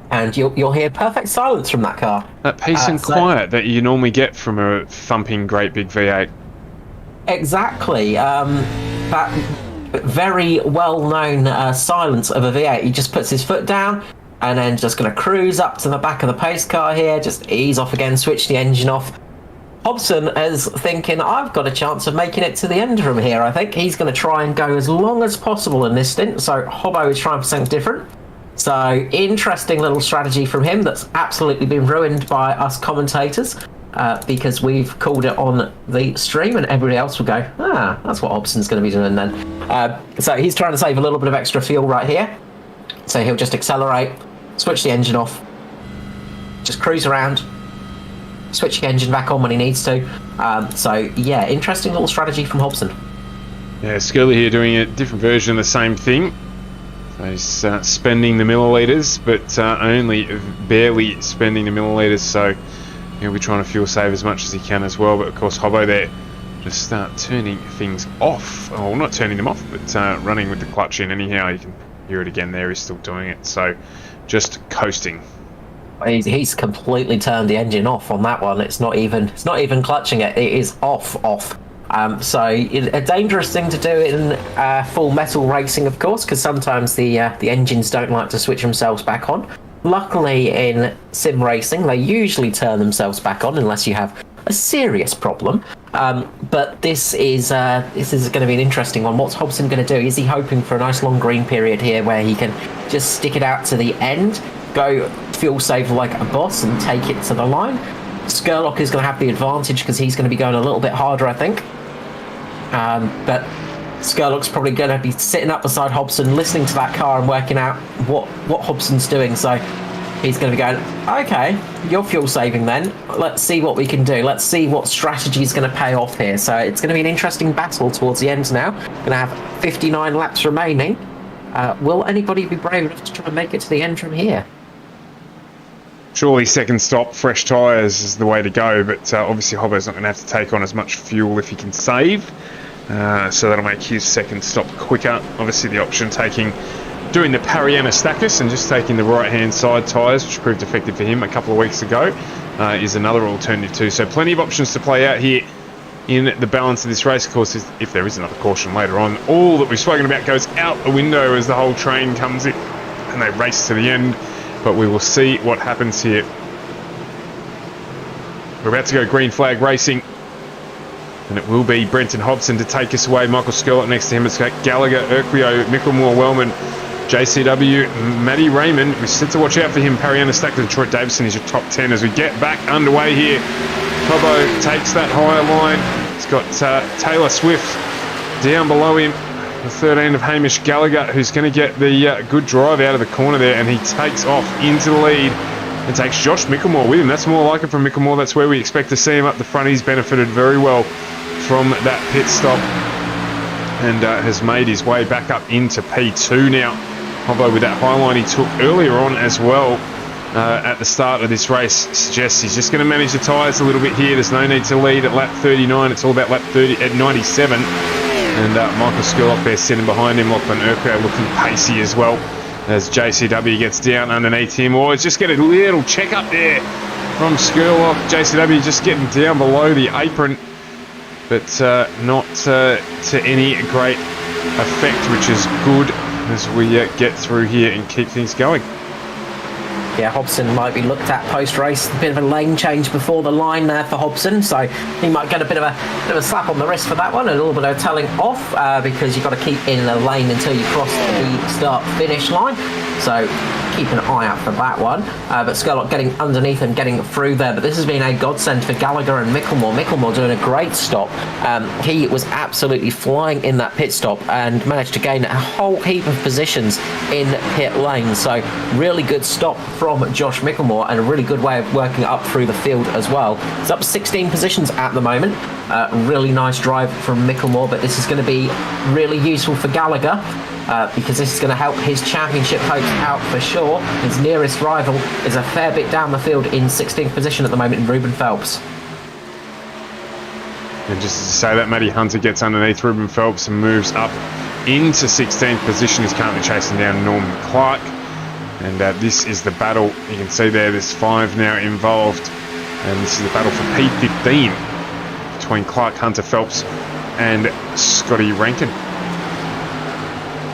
and you'll hear perfect silence from that car. That peace and quiet that you normally get from a thumping great big V8. Exactly. That very well-known silence of a V8. He just puts his foot down and then just going to cruise up to the back of the pace car here, just ease off again, switch the engine off. Hobson is thinking, I've got a chance of making it to the end from here. I think he's going to try and go as long as possible in this stint, so Hobbo is trying for something different. So, interesting little strategy from him that's absolutely been ruined by us commentators. Because we've called it on the stream and everybody else will go, that's what Hobson's going to be doing then. So he's trying to save a little bit of extra fuel right here. So he'll just accelerate, switch the engine off, just cruise around, switch the engine back on when he needs to. So yeah, interesting little strategy from Hobson. Yeah, Scully here doing a different version of the same thing. So he's spending the millilitres, but only barely spending the millilitres, so he'll be trying to fuel save as much as he can as well. But of course Hobbo there just turning things off. Well, not turning them off, but running with the clutch in anyhow. You can hear it again there, he's still doing it. So just coasting. He's completely turned the engine off on that one. It's not even clutching it. It is off. So a dangerous thing to do in full metal racing, of course, because sometimes the engines don't like to switch themselves back on. Luckily, in sim racing, they usually turn themselves back on unless you have a serious problem. But this is going to be an interesting one. What's Hobson going to do? Is he hoping for a nice long green period here where he can just stick it out to the end, go fuel save like a boss and take it to the line? Skurlock is going to have the advantage because he's going to be going a little bit harder, I think. But Skurlock's probably going to be sitting up beside Hobson, listening to that car and working out what Hobson's doing. So he's going to be going, okay, you're fuel saving then. Let's see what we can do. Let's see what strategy is going to pay off here. So it's going to be an interesting battle towards the end now. Going to have 59 laps remaining. Will anybody be brave enough to try and make it to the end from here? Surely second stop, fresh tyres is the way to go, but obviously Hobbo's not going to have to take on as much fuel if he can save. So that'll make his second stop quicker. Obviously the option doing the Parianastakis and just taking the right hand side tyres, which proved effective for him a couple of weeks ago, is another alternative too. So plenty of options to play out here in the balance of this race. Of course, if there is another caution later on, all that we've spoken about goes out the window as the whole train comes in and they race to the end. But we will see what happens here. We're about to go green flag racing. And it will be Brenton Hobson to take us away. Michael Skurlock next to him. It's got Gallagher, Urquio, Mickelmore, Wellman, JCW, Matty Raymond. We set to watch out for him. Parianastakis and Troy Davison is your top 10 as we get back underway here. Hobbo takes that higher line. He's got Taylor Swift down below him. The 13 of Hamish Gallagher, who's going to get the good drive out of the corner there, and he takes off into the lead and takes Josh Mickelmore with him. That's more like it from Mickelmore. That's where we expect to see him up the front. He's benefited very well from that pit stop and has made his way back up into P2 now. Hobbo with that high line he took earlier on as well. at the start of this race suggests he's just going to manage the tyres a little bit here. There's no need to lead at lap 39. It's all about lap 30 at 97. And Michael Skurlock there sitting behind him. Lachlan Urquhart looking pacey as well as JCW gets down underneath him. Oh, it's just get a little check up there from Skurlock. JCW just getting down below the apron, but not to any great effect, which is good as we get through here and keep things going. Yeah, Hobson might be looked at post-race. A bit of a lane change before the line there for Hobson, so he might get a bit of a slap on the wrist for that one, a little bit of telling off because you've got to keep in the lane until you cross the start-finish line. So keep an eye out for that one. But Skurlock getting underneath and getting through there. But this has been a godsend for Gallagher and Micklemore. Micklemore doing a great stop. He was absolutely flying in that pit stop and managed to gain a whole heap of positions in pit lane. So really good stop from Josh Micklemore and a really good way of working up through the field as well. It's up 16 positions at the moment. Really nice drive from Micklemore, but this is going to be really useful for Gallagher. Because this is going to help his championship hopes out for sure. His nearest rival is a fair bit down the field in 16th position at the moment in Ruben Phelps. And just to say that, Matty Hunter gets underneath Ruben Phelps and moves up into 16th position. He's currently chasing down Norman Clark. And this is the battle. You can see there's 5 now involved. And this is the battle for P15 between Clark, Hunter, Phelps and Scotty Rankin.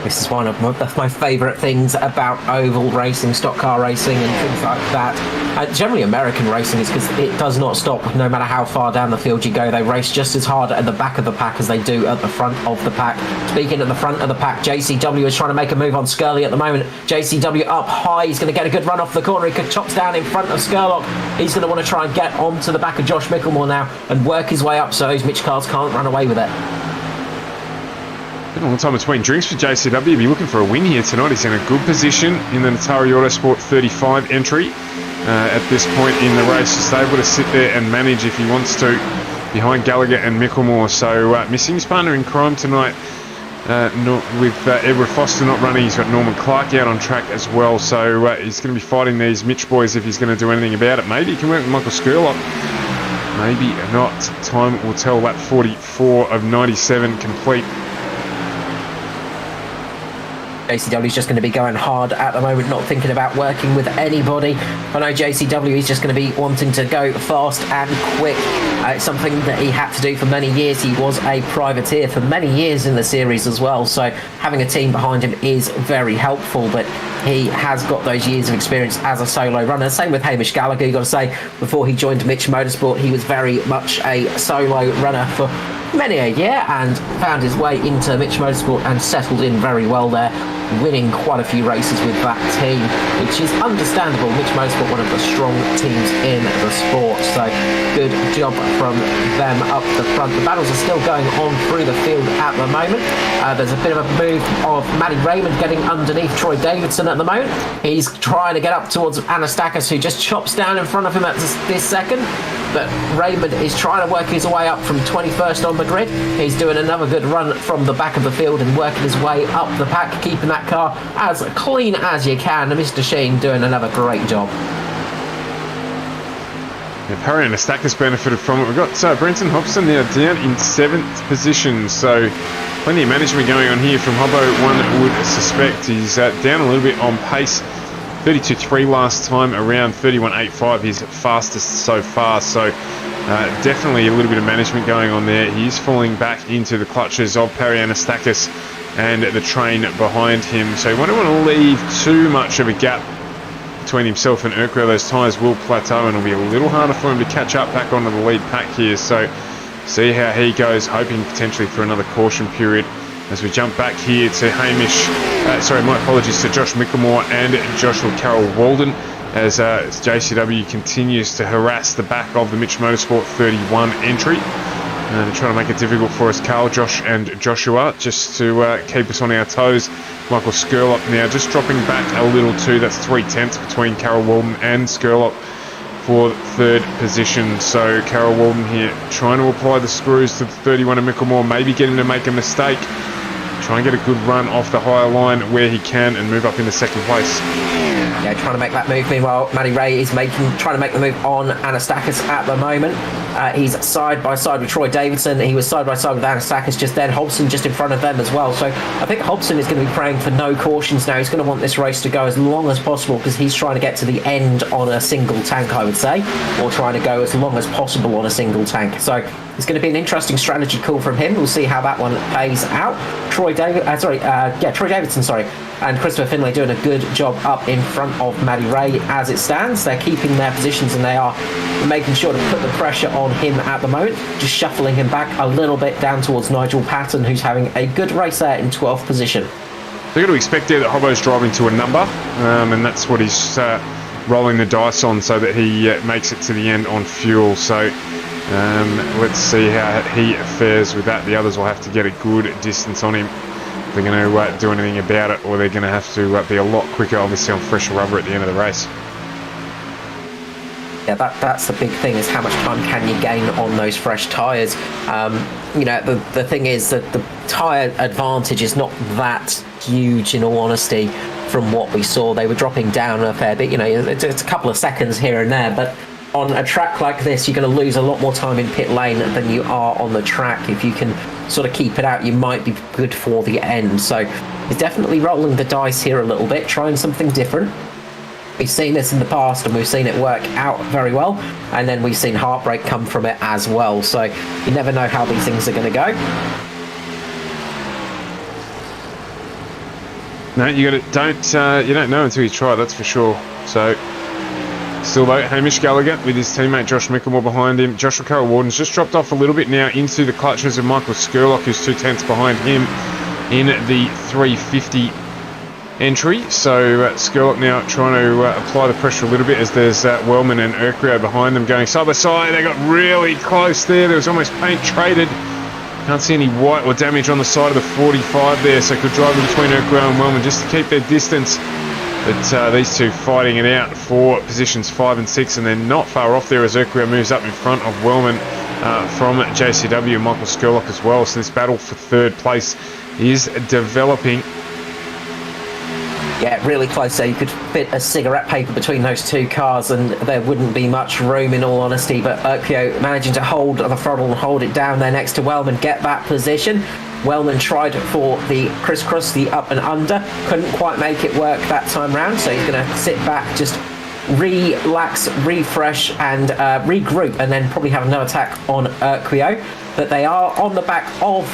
This is one of my favourite things about oval racing, stock car racing and things like that. Generally American racing is because it does not stop no matter how far down the field you go. They race just as hard at the back of the pack as they do at the front of the pack. Speaking at the front of the pack, JCW is trying to make a move on Skurley at the moment. JCW up high, he's going to get a good run off the corner. He could chops down in front of Skurlock. He's going to want to try and get onto the back of Josh Micklemore now and work his way up so those Mitch cars can't run away with it. Been a long time between drinks for JCW. He'll be looking for a win here tonight. He's in a good position in the Natari Autosport 35 entry. At this point in the race, he's able to sit there and manage if he wants to behind Gallagher and Micklemore. So missing his partner in crime tonight with Edward Foster not running. He's got Norman Clark out on track as well. So he's going to be fighting these Mitch boys if he's going to do anything about it. Maybe he can work with Michael Skurlock. Maybe not. Time will tell. Lap 44 of 97 complete. JCW is just going to be going hard at the moment, not thinking about working with anybody. I know JCW is just going to be wanting to go fast and quick. It's something that he had to do for many years. He was a privateer for many years in the series as well, so having a team behind him is very helpful, but he has got those years of experience as a solo runner. Same with Hamish Gallagher. You've got to say, before he joined Mitch Motorsport, he was very much a solo runner for many a year and found his way into Mitch Motorsport and settled in very well there, winning quite a few races with that team, which is understandable. Mitch Motorsport, one of the strong teams in the sport, so good job from them up the front. The battles are still going on through the field at the moment. There's a bit of a move of Matty Raymond getting underneath Troy Davidson at the moment. He's trying to get up towards Anastakis, who just chops down in front of him at this second. But Raymond is trying to work his way up from 21st on the grid. He's doing another good run from the back of the field and working his way up the pack, keeping that car as clean as you can. And Mr. Sheen doing another great job. Yeah, Parry and Anastakis benefited from it. We've got Brenton Hobson now down in 7th position. So plenty of management going on here from Hobbo, one would suspect. He's down a little bit on pace. 32.3 last time around, 31.85 his fastest so far, so definitely a little bit of management going on there. He is falling back into the clutches of Parry Anastakis and the train behind him, so he won't want to leave too much of a gap between himself and Urquhart. Those tyres will plateau and it'll be a little harder for him to catch up back onto the lead pack here, so see how he goes, hoping potentially for another caution period. As we jump back here to my apologies to Josh Micklemore and Joshua Carroll Walden, as JCW continues to harass the back of the Mitch Motorsport 31 entry. They're trying to make it difficult for us, Carl, Josh and Joshua, just to keep us on our toes. Michael Skurlock now just dropping back a little too. That's 3/10 between Carroll Walden and Skurlock for 3rd position. So Carroll Walden here trying to apply the screws to the 31 of Micklemore, maybe get him to make a mistake. Try and get a good run off the higher line where he can and move up into 2nd place. Yeah, trying to make that move. Meanwhile, Matty Ray is trying to make the move on Anastakis at the moment. He's side by side with Troy Davidson. He was side by side with Anastakis just then. Hobson just in front of them as well. So I think Hobson is going to be praying for no cautions now. He's going to want this race to go as long as possible because he's trying to get to the end on a single tank, I would say, or trying to go as long as possible on a single tank. So it's going to be an interesting strategy call from him. We'll see how that one plays out. Troy Davidson, and Christopher Finlay doing a good job up in front of Matty Ray as it stands. They're keeping their positions and they are making sure to put the pressure on him at the moment, just shuffling him back a little bit down towards Nigel Patton, who's having a good race there in 12th position. They've got to expect there that Hobbo's driving to a number, and that's what he's rolling the dice on so that he makes it to the end on fuel. So let's see how he fares with that. The others will have to get a good distance on him. They're going to do anything about it, or they're going to have to be a lot quicker, obviously, on fresh rubber at the end of the race. Yeah, that's the big thing, is how much time can you gain on those fresh tyres. The thing is that the tyre advantage is not that huge, in all honesty, from what we saw. They were dropping down a fair bit. It's a couple of seconds here and there, but on a track like this, you're going to lose a lot more time in pit lane than you are on the track. If you can sort of keep it out, you might be good for the end. So he's definitely rolling the dice here a little bit, trying something different. We've seen this in the past and we've seen it work out very well, and then we've seen heartbreak come from it as well. So you never know how these things are going to go. No, you don't know until you try, that's for sure. So still though, Hamish Gallagher with his teammate Josh Mickelmore behind him. Joshua Carroll-Warden's just dropped off a little bit now into the clutches of Michael Skurlock, who's 2 tenths behind him in the 350 entry. So Skurlock now trying to apply the pressure a little bit as there's Wellman and Urquio behind them going side by side. They got really close there. There was almost paint traded. Can't see any white or damage on the side of the 45 there, so could drive in between Urquio and Wellman just to keep their distance. But these two fighting it out for positions 5 and 6, and they're not far off there as Urquio moves up in front of Wellman from JCW and Michael Skurlock as well. So this battle for third place is developing. Yeah, really close there. You could fit a cigarette paper between those two cars and there wouldn't be much room, in all honesty. But Urquio managing to hold the throttle and hold it down there next to Wellman, get that position. Wellman tried for the crisscross, the up and under, couldn't quite make it work that time round, so he's going to sit back, just relax, refresh and regroup, and then probably have another attack on Urquio. But they are on the back of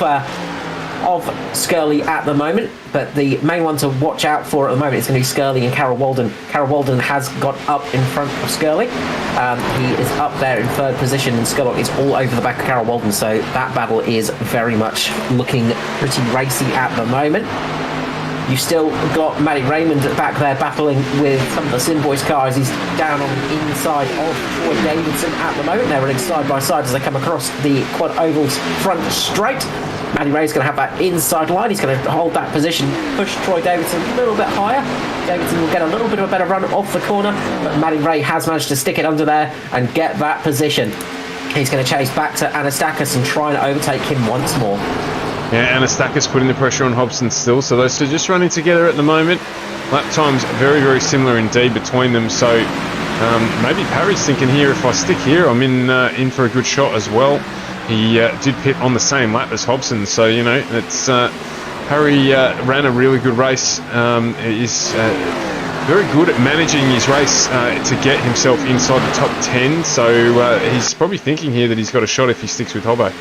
Skurley at the moment, but the main one to watch out for at the moment is going to be Skurley and Carroll Walden. Carroll Walden has got up in front of Skurley. He is up there in third position, and Skurlock is all over the back of Carroll Walden, so that battle is very much looking pretty racy at the moment. You've still got Matty Raymond back there battling with some of the Sim Boys cars. He's down on the inside of Troy Davidson at the moment. They're running side by side as they come across the quad oval's front straight. Matty Ray's going to have that inside line. He's going to hold that position, push Troy Davidson a little bit higher. Davidson will get a little bit of a better run off the corner, but Matty Ray has managed to stick it under there and get that position. He's going to chase back to Anastakis and try and overtake him once more. Yeah, Anastakis putting the pressure on Hobson still, so those two just running together at the moment. Lap times very, very similar indeed between them, so maybe Parry's thinking here, if I stick here, I'm in for a good shot as well. He did pit on the same lap as Hobson, so, it's Parry ran a really good race. He's very good at managing his race to get himself inside the top 10, so he's probably thinking here that he's got a shot if he sticks with Hobbo.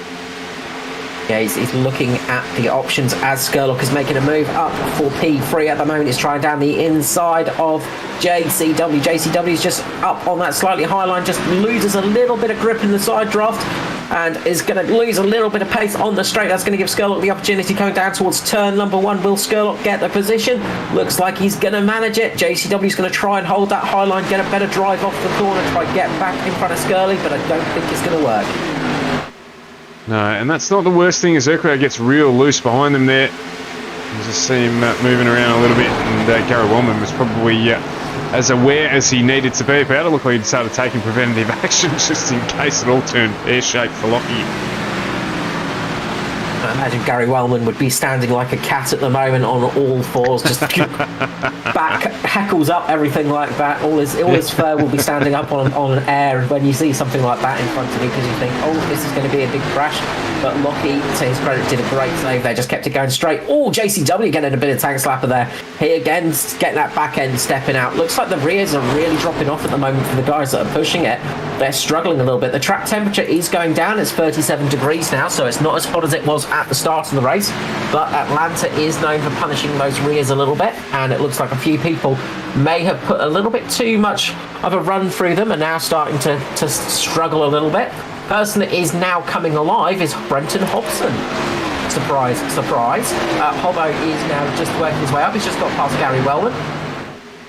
Yeah, he's looking at the options as Skurlock is making a move up for P3 at the moment. He's trying down the inside of JCW. JCW is just up on that slightly high line, just loses a little bit of grip in the side draft and is going to lose a little bit of pace on the straight. That's going to give Skurlock the opportunity coming down towards turn number 1. Will Skurlock get the position? Looks like he's going to manage it. JCW is going to try and hold that high line, get a better drive off the corner, try and get back in front of Skurley, but I don't think it's going to work. No, and that's not the worst thing as Urquio gets real loose behind them there. You just see him moving around a little bit, and Gary Wellman was probably as aware as he needed to be about it. Looked like he started taking preventative action just in case it all turned pear-shaped for Lockie. imagine Gary Wellman would be standing like a cat at the moment on all fours, just back, heckles up, everything like that. All his fur will be standing up on air, and when you see something like that in front of you, because you think, oh, this is going to be a big crash. But Lockie, to his credit, did a great save there, just kept it going straight. Oh, JCW getting a bit of tank slapper there. He again getting that back end stepping out. Looks like the rears are really dropping off at the moment for the guys that are pushing it. They're struggling a little bit. The track temperature is going down. It's 37 degrees now, so it's not as hot as it was at the start of the race. But Atlanta is known for punishing those rears a little bit, and it looks like a few people may have put a little bit too much of a run through them and now starting to struggle a little bit. Person that is now coming alive is Brenton Hobson. Surprise, surprise. Hobbo is now just working his way up. He's just got past Gary Wellman.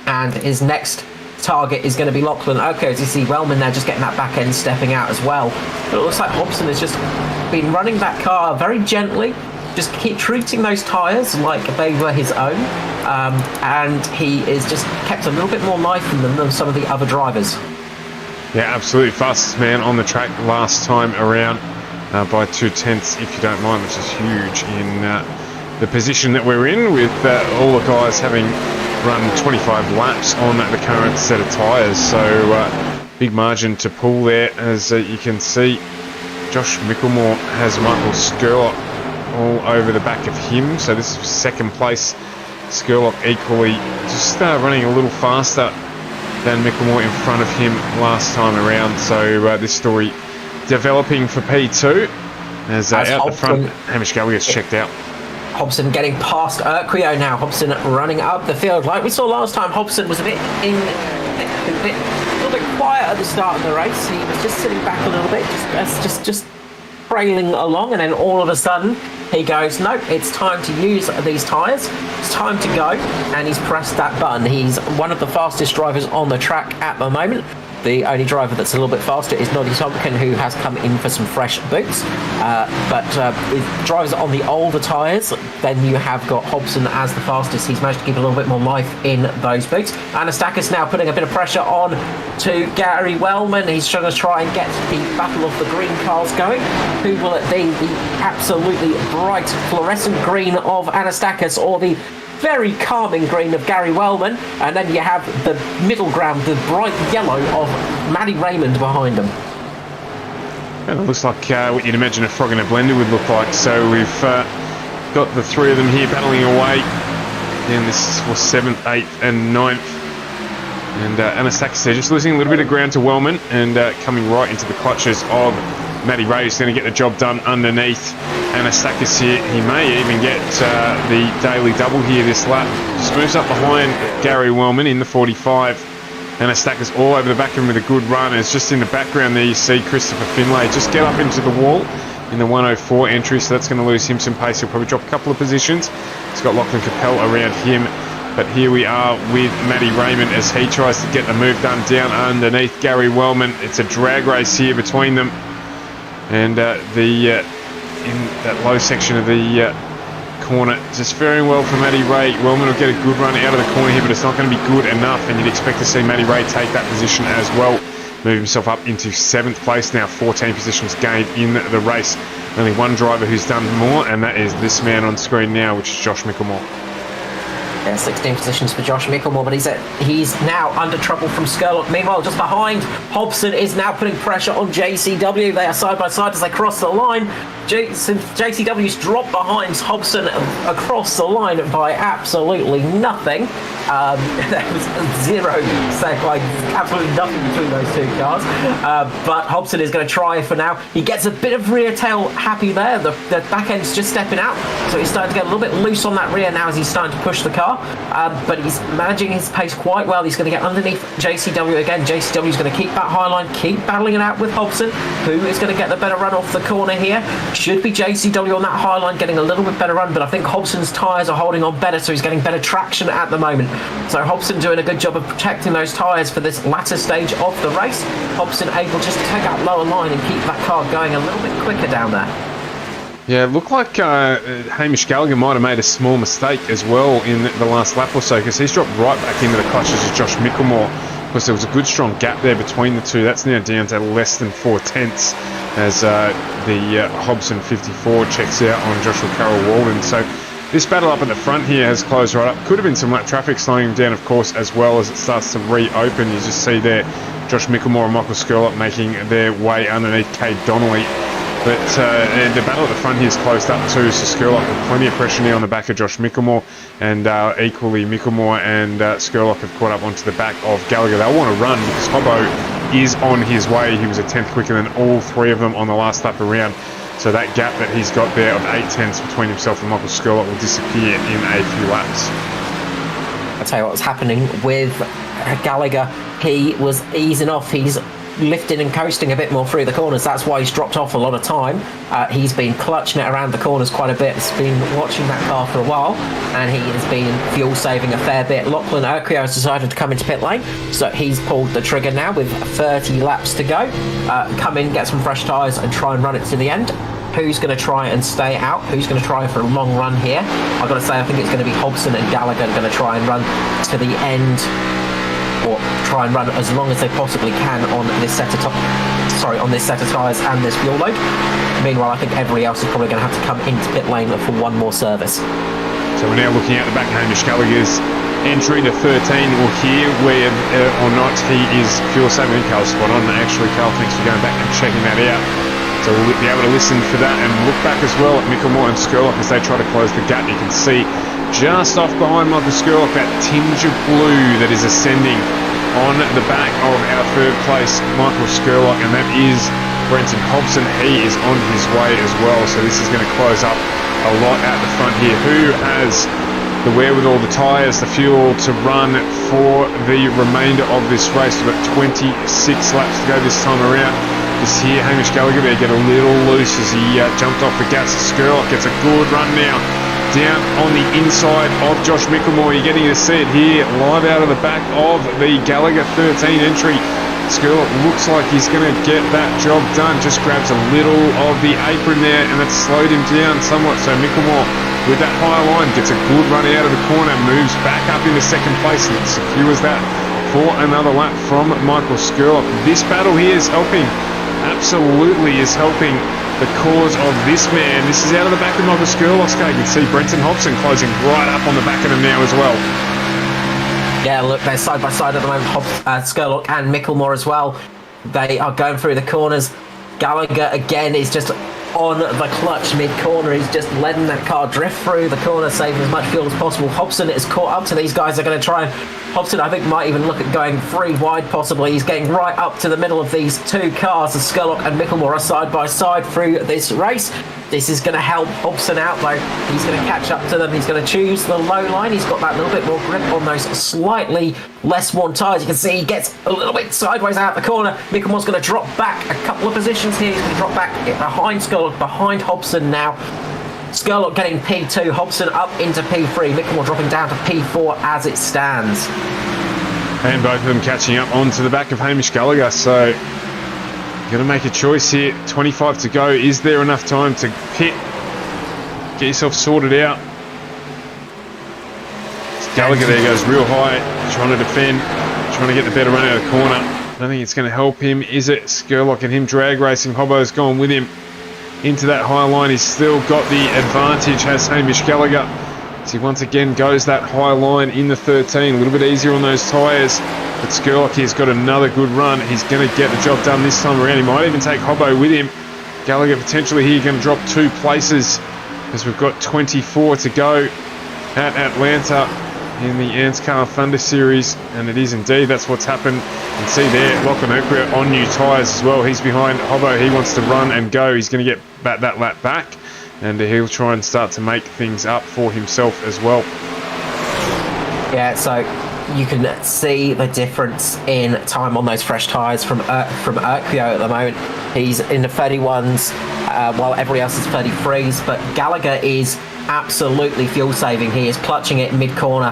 And his next target is going to be Lachlan. Okay, as you see, Wellman there just getting that back end stepping out as well. But it looks like Hobson has just been running that car very gently. Just keep treating those tyres like they were his own. And he is just kept a little bit more life in them than some of the other drivers. Yeah, absolutely. Fastest man on the track last time around by 2/10, if you don't mind, which is huge in the position that we're in, with all the guys having run 25 laps on the current set of tyres. So big margin to pull there, as you can see. Josh Micklemore has Michael Skurlock all over the back of him. So this is second place. Skurlock equally just running a little faster than Micklemore in front of him last time around. So this story developing for P2 as out the front, Hamish Gallagher's checked out. Hobson getting past Urquio now. Hobson running up the field. Like we saw last time, Hobson was a little bit quiet at the start of the race. He was just sitting back a little bit, just trailing along, and then all of a sudden he goes, nope, it's time to use these tyres, it's time to go, and he's pressed that button. He's one of the fastest drivers on the track at the moment. The only driver that's a little bit faster is Noddy Tompkin, who has come in for some fresh boots. But with drivers on the older tyres, then you have got Hobson as the fastest. He's managed to keep a little bit more life in those boots. Anastakis now putting a bit of pressure on to Gary Wellman. He's trying to try and get the battle of the green cars going. Who will it be? The absolutely bright fluorescent green of Anastakis, or the very calming green of Gary Wellman, and then you have the middle ground, the bright yellow of Matty Raymond behind him. And it looks like what you'd imagine a frog in a blender would look like. So we've got the three of them here battling away. And this was 7th, 8th and 9th. And Anastakis there just losing a little bit of ground to Wellman, and coming right into the clutches of Matty Ray, who's going to get the job done underneath Anastakis here. He may even get the daily double here this lap. Just moves up behind Gary Wellman in the 45. Anastakis all over the back of him with a good run. It's just in the background there you see Christopher Finlay just get up into the wall in the 104 entry, so that's going to lose him some pace. He'll probably drop a couple of positions. He's got Lachlan Capel around him. But here we are with Matty Raymond as he tries to get the move done down underneath Gary Wellman. It's a drag race here between them. And in that low section of the corner, just faring well for Matty Ray. Wellman will get a good run out of the corner here, but it's not going to be good enough, and you'd expect to see Matty Ray take that position as well. Move himself up into 7th place now, 14 positions gained in the race. Only one driver who's done more, and that is this man on screen now, which is Josh Micklemore. Yeah, 16 positions for Josh Micklemore, but he's now under trouble from Skurlock. Meanwhile, just behind, Hobson is now putting pressure on JCW. They are side by side as they cross the line. JCW's dropped behind Hobson across the line by absolutely nothing. There was absolutely nothing between those two cars. But Hobson is going to try for now. He gets a bit of rear tail happy there. The back end's just stepping out, so he's starting to get a little bit loose on that rear now as he's starting to push the car. But he's managing his pace quite well. He's going to get underneath JCW again. JCW is going to keep that high line, keep battling it out with Hobson, who is going to get the better run off the corner here. Should be JCW on that high line getting a little bit better run, but I think Hobson's tyres are holding on better, so he's getting better traction at the moment. So Hobson doing a good job of protecting those tyres for this latter stage of the race. Hobson able just to take that lower line and keep that car going a little bit quicker down there. Yeah, it looked like Hamish Gallagher might have made a small mistake as well in the last lap or so, because he's dropped right back into the clutches of Josh Micklemore course, there was a good strong gap there between the two. That's now down to less than 4/10 as the Hobson 54 checks out on Joshua Carroll Walden. So this battle up at the front here has closed right up. Could have been some lap traffic slowing him down, of course, as well as it starts to reopen. You just see there Josh Mickelmore and Michael Skurlock making their way underneath Cade Donnelly. But the battle at the front here is closed up too, so Skurlock with plenty of pressure now on the back of Josh Mickelmore, and equally Mickelmore and Skurlock have caught up onto the back of Gallagher. They'll want to run because Hobbo is on his way. He was a 10th quicker than all three of them on the last lap around. So that gap that he's got there of 8/10 between himself and Michael Skurlock will disappear in a few laps. I'll tell you what's happening with Gallagher. He was easing off. He's lifting and coasting a bit more through the corners. That's why he's dropped off a lot of time. He's been clutching it around the corners quite a bit. He's been watching that car for a while, and he has been fuel saving a fair bit. Lachlan Urquio has decided to come into pit lane, so he's pulled the trigger now with 30 laps to go. Come in, get some fresh tyres, and try and run it to the end. Who's going to try and stay out? Who's going to try for a long run here? I've got to say, I think it's going to be Hobson and Gallagher going to try and run to the end, or try and run as long as they possibly can on this set of tyres and this fuel load. Meanwhile, I think everybody else is probably going to have to come into pit lane for one more service. So we're now looking at the back of Hamish Gallagher's entry to 13. Well, here, where or not he is fuel saving. Carl's spot on. Actually, Carl, thanks for going back and checking that out. So we'll be able to listen for that and look back as well at Mickelmore and Skurlock as they try to close the gap. You can see just off behind Michael Skurlock that tinge of blue that is ascending on the back of our third place Michael Skurlock, and that is Brenton Hobson. He is on his way as well, so this is going to close up a lot out the front here. Who has the wherewithal, the tyres, the fuel to run for the remainder of this race? We've got 26 laps to go this time around. Just here, Hamish Gallagher there get a little loose as he jumped off the gas. Skurlock gets a good run now down on the inside of Josh Mickelmore. You're getting to see it here live out of the back of the Gallagher 13 entry. Skurlock looks like he's going to get that job done. Just grabs a little of the apron there, and that's slowed him down somewhat. So Mickelmore with that high line gets a good run out of the corner, moves back up into second place and secures that for another lap from Michael Skurlock. This battle here is helping, absolutely is helping the cause of this man. This is out of the back of Michael Skurlock. You can see Brenton Hobson closing right up on the back of him now as well. Yeah, look, they're side by side at the moment, Skurlock and Mickelmore as well. They are going through the corners. Gallagher again is just on the clutch mid-corner. He's just letting that car drift through the corner, saving as much fuel as possible. Hobson is caught up to these guys. They're going to try and... Hobson, I think, might even look at going 3 wide, possibly. He's getting right up to the middle of these two cars. The Skurlock and Mickelmore are side by side through this race. This is going to help Hobson out, though. He's going to catch up to them. He's going to choose the low line. He's got that little bit more grip on those slightly less worn tyres. You can see he gets a little bit sideways out the corner. Mickelmore's going to drop back a couple of positions here. He's going to drop back behind Skurlock, behind Hobson now. Skurlock getting P2, Hobson up into P3, Mickelmore dropping down to P4 as it stands. And both of them catching up onto the back of Hamish Gallagher, so got to make a choice here. 25 to go. Is there enough time to pit? Get yourself sorted out. Gallagher there goes real high, trying to defend, trying to get the better run out of the corner. I don't think it's going to help him, is it? Skurlock and him drag racing. Hobbo's gone with him into that high line. He's still got the advantage, has Hamish Gallagher. As he once again goes that high line in the 13. A little bit easier on those tyres. But Skurlock here's got another good run. He's going to get the job done this time around. He might even take Hobbo with him. Gallagher potentially here going to drop 2 places as we've got 24 to go at Atlanta in the ANZCAR Thunder Series, and it is indeed, that's what's happened. You can see there, Lachlan Urquio on new tyres as well. He's behind Hobbo. He wants to run and go. He's going to get that lap back, and he'll try and start to make things up for himself as well. Yeah, so you can see the difference in time on those fresh tyres from Urquio at the moment. He's in the 31s while everybody else is 33s, but Gallagher is absolutely fuel saving. He is clutching it mid-corner.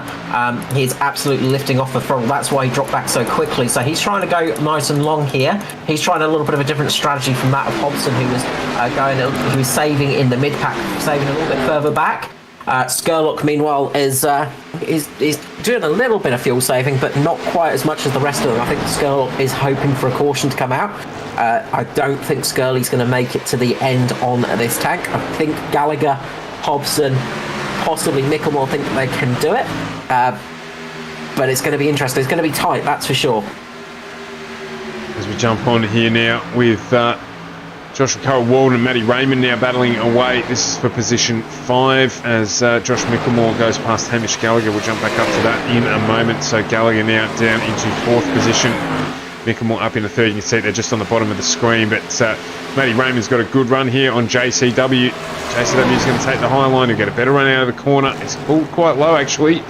He's absolutely lifting off the throttle. That's why he dropped back so quickly. So he's trying to go nice and long here. He's trying a little bit of a different strategy from that of Hobson, who was saving in the mid-pack, saving a little bit further back. Skurlock, meanwhile, is doing a little bit of fuel saving, but not quite as much as the rest of them. I think Skurlock is hoping for a caution to come out. I don't think Skirley's going to make it to the end on this tank. I think Gallagher, Hobson, possibly Micklemore think they can do it. But it's going to be interesting. It's going to be tight, that's for sure. As we jump on here now with Joshua Carroll-Walden and Matty Raymond now battling away. This is for position 5 as Josh Micklemore goes past Hamish Gallagher. We'll jump back up to that in a moment. So Gallagher now down into 4th position. Micklemore up into 3rd. You can see they're just on the bottom of the screen. But Matty Raymond's got a good run here on JCW. JCW is going to take the high line. He'll get a better run out of the corner. It's pulled quite low actually.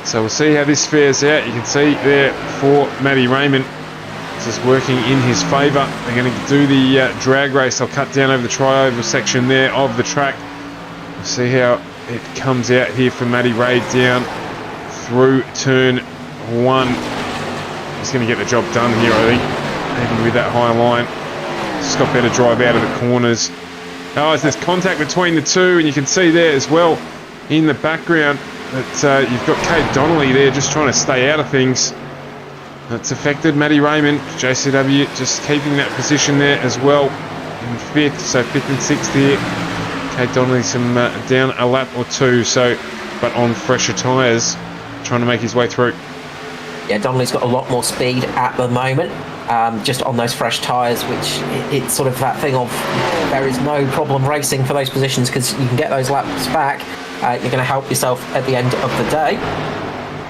So we'll see how this fares out. You can see there for Matty Raymond. This is working in his favour. They're going to do the drag race. They'll cut down over the tri-oval section there of the track. We'll see how it comes out here for Matty Ray down through turn 1. He's going to get the job done here, I think, even with that high line. Just got better drive out of the corners. Oh, there's contact between the two, and you can see there as well in the background that you've got Kate Donnelly there just trying to stay out of things. That's affected Matty Raymond. JCW just keeping that position there as well in 5th, so 5th and 6th here. Kate Donnelly some down a lap or 2, so but on fresher tyres, trying to make his way through. Yeah, Donnelly's got a lot more speed at the moment, just on those fresh tyres, which it's sort of that thing of there is no problem racing for those positions because you can get those laps back. You're going to help yourself at the end of the day.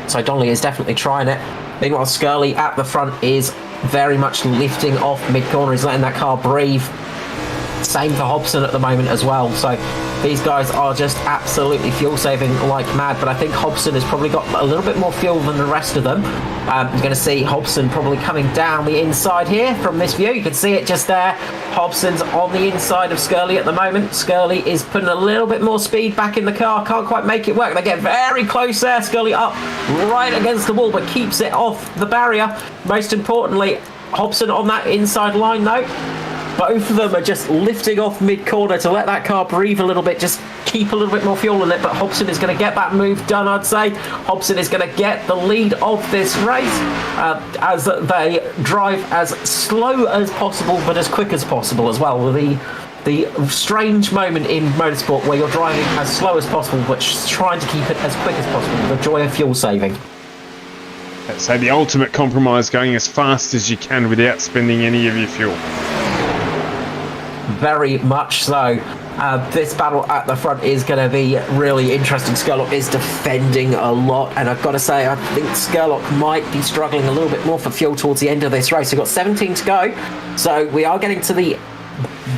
So Donnelly is definitely trying it. Meanwhile, Skirley at the front is very much lifting off mid-corner. He's letting that car breathe. Same for Hobson at the moment as well. So these guys are just absolutely fuel saving like mad. But I think Hobson has probably got a little bit more fuel than the rest of them. You're going to see Hobson probably coming down the inside here from this view. You can see it just there. Hobson's on the inside of Skirley at the moment. Skirley is putting a little bit more speed back in the car. Can't quite make it work. They get very close there. Skirley up right against the wall, but keeps it off the barrier. Most importantly, Hobson on that inside line though. Both of them are just lifting off mid-corner to let that car breathe a little bit, just keep a little bit more fuel in it, but Hobson is going to get that move done, I'd say. Hobson is going to get the lead of this race as they drive as slow as possible, but as quick as possible as well. The strange moment in motorsport where you're driving as slow as possible, but trying to keep it as quick as possible. The joy of fuel saving. So the ultimate compromise, going as fast as you can without spending any of your fuel. Very much so. This battle at the front is going to be really interesting. Skurlock is defending a lot, and I've got to say, I think Skurlock might be struggling a little bit more for fuel towards the end of this race. We've got 17 to go, so we are getting to the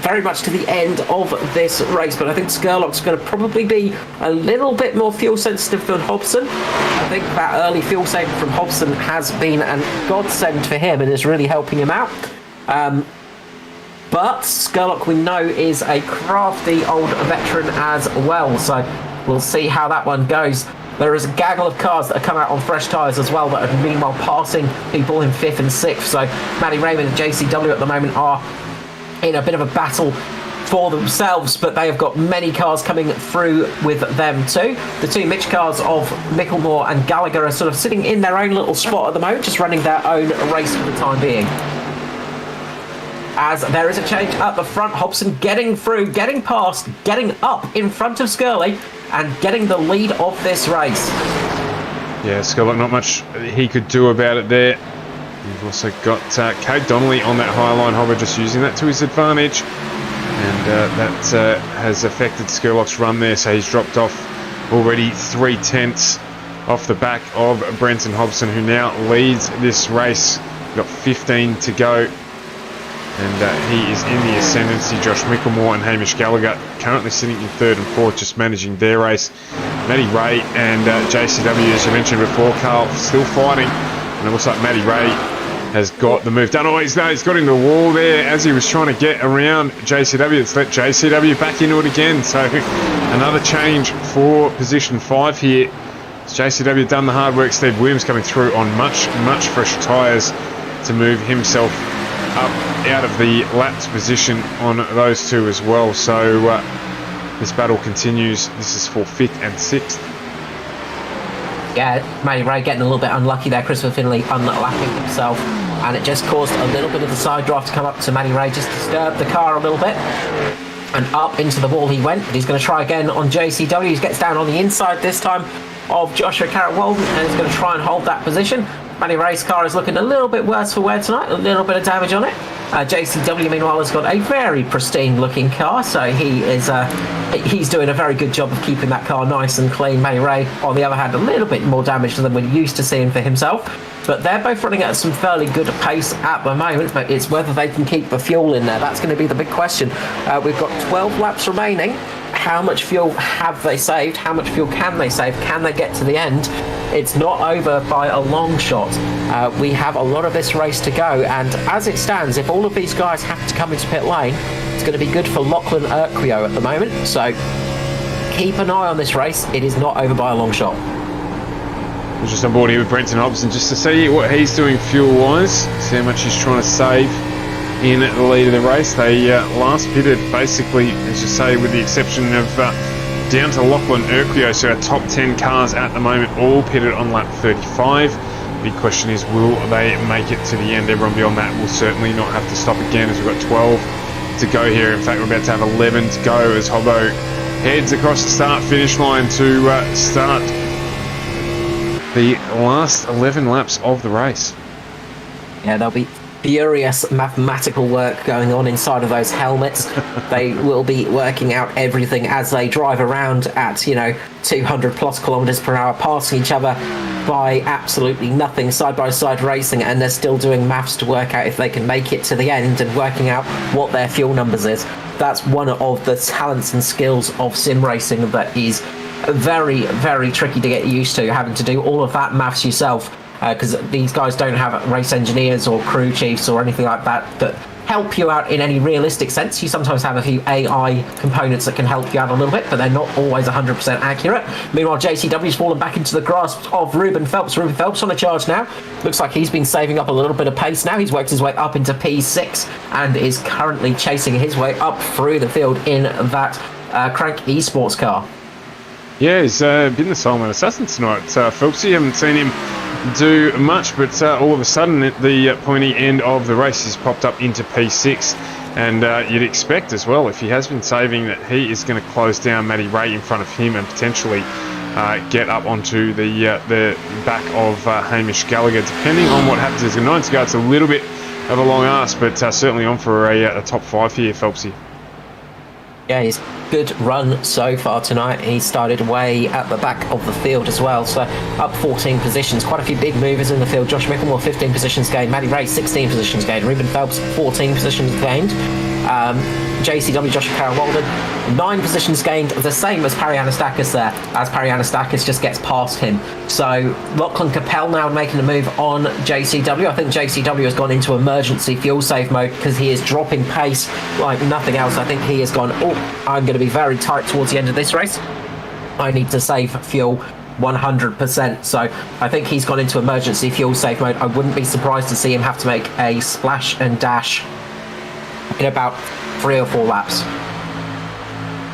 very much to the end of this race, but I think Skurlock's going to probably be a little bit more fuel sensitive than Hobson. I think that early fuel saving from Hobson has been a godsend for him and is really helping him out. But Skurlock, we know, is a crafty old veteran as well, so we'll see how that one goes. There is a gaggle of cars that have come out on fresh tyres as well that are meanwhile passing people in 5th and 6th, so Matty Raymond and JCW at the moment are in a bit of a battle for themselves, but they have got many cars coming through with them too. The two Mitch cars of Micklemore and Gallagher are sort of sitting in their own little spot at the moment, just running their own race for the time being. As there is a change at the front, Hobson getting through, getting past, getting up in front of Skirley and getting the lead of this race. Yeah, Skurlock, not much he could do about it there. You've also got Kate Donnelly on that high line. Hobber just using that to his advantage, and that has affected Skurlock's run there, so he's dropped off already 3/10 off the back of Brenton Hobson, who now leads this race. We've got 15 to go. And he is in the ascendancy. Josh Micklemore and Hamish Gallagher currently sitting in 3rd and 4th, just managing their race. Matty Ray and JCW, as you mentioned before, Carl, still fighting. And it looks like Matty Ray has got the move done. Oh, he's got into the wall there as he was trying to get around JCW. It's let JCW back into it again. So another change for position 5 here. JCW done the hard work. Steve Williams coming through on much fresher tyres to move himself up out of the laps position on those two as well. So this battle continues. This is for 5th and 6th. Yeah, Matty Ray getting a little bit unlucky there. Christopher Finley unlapping himself, and it just caused a little bit of the side draft to come up to Matty Ray, just disturbed the car a little bit. And up into the wall he went, but he's going to try again on JCW. He gets down on the inside this time of Joshua Carrot-Walden, and he's going to try and hold that position. Matty Ray's car is looking a little bit worse for wear tonight, a little bit of damage on it. JCW, meanwhile, has got a very pristine-looking car, so he's doing a very good job of keeping that car nice and clean. Matty Ray, on the other hand, a little bit more damage than we're used to seeing for himself. But they're both running at some fairly good pace at the moment, but it's whether they can keep the fuel in there. That's going to be the big question. We've got 12 laps remaining. How much fuel have they saved? How much fuel can they save? Can they get to the end? It's not over by a long shot. We have a lot of this race to go, and as it stands, if all of these guys have to come into pit lane, it's going to be good for Lachlan Urquio at the moment. So keep an eye on this race. It is not over by a long shot. We're just on board here with Brenton Hobson just to see what he's doing fuel-wise, see how much he's trying to save in the lead of the race. They last pitted, basically, as you say, with the exception of down to Lachlan Urquio, so our top 10 cars at the moment all pitted on lap 35. Big question is, will they make it to the end? Everyone beyond that will certainly not have to stop again, as we've got 12 to go here. In fact, we're about to have 11 to go as Hobbo heads across the start-finish line to start the last 11 laps of the race. Yeah, there'll be furious mathematical work going on inside of those helmets. They will be working out everything as they drive around at 200 plus kilometers per hour, passing each other by absolutely nothing, side by side racing, and they're still doing maths to work out if they can make it to the end and working out what their fuel numbers is. That's one of the talents and skills of sim racing that is very, very tricky to get used to, having to do all of that maths yourself, because these guys don't have race engineers or crew chiefs or anything like that help you out in any realistic sense. You sometimes have a few AI components that can help you out a little bit, but they're not always 100% accurate. Meanwhile, JCW's fallen back into the grasp of Ruben Phelps. Ruben Phelps on a charge now. Looks like he's been saving up a little bit of pace now. He's worked his way up into P6 and is currently chasing his way up through the field in that Crank Esports car. Yeah, he's been the Solomon Assassin tonight. Phelps, you haven't seen him do much, but all of a sudden at the pointy end of the race he's popped up into P6, and you'd expect as well, if he has been saving, that he is going to close down Matty Ray in front of him and potentially get up onto the back of Hamish Gallagher, depending on what happens. There's a 9 to go. It's a little bit of a long ask, but certainly on for a top 5 here, Phelpsy. Yeah, he's good run so far tonight. He started way at the back of the field as well, so up 14 positions. Quite a few big movers in the field. Josh Micklemore 15 positions gained, Matty Ray 16 positions gained, Ruben Phelps 14 positions gained, JCW Joshua Carrot-Walden 9 positions gained, the same as Parry Anastakis there, as Parry Anastakis just gets past him. So Lachlan Capel now making a move on JCW. I think JCW has gone into emergency fuel save mode because he is dropping pace like nothing else. I think he has gone, I'm going to be very tight towards the end of this race. I need to save fuel 100%. So I think he's gone into emergency fuel save mode. I wouldn't be surprised to see him have to make a splash and dash in about 3 or 4 laps.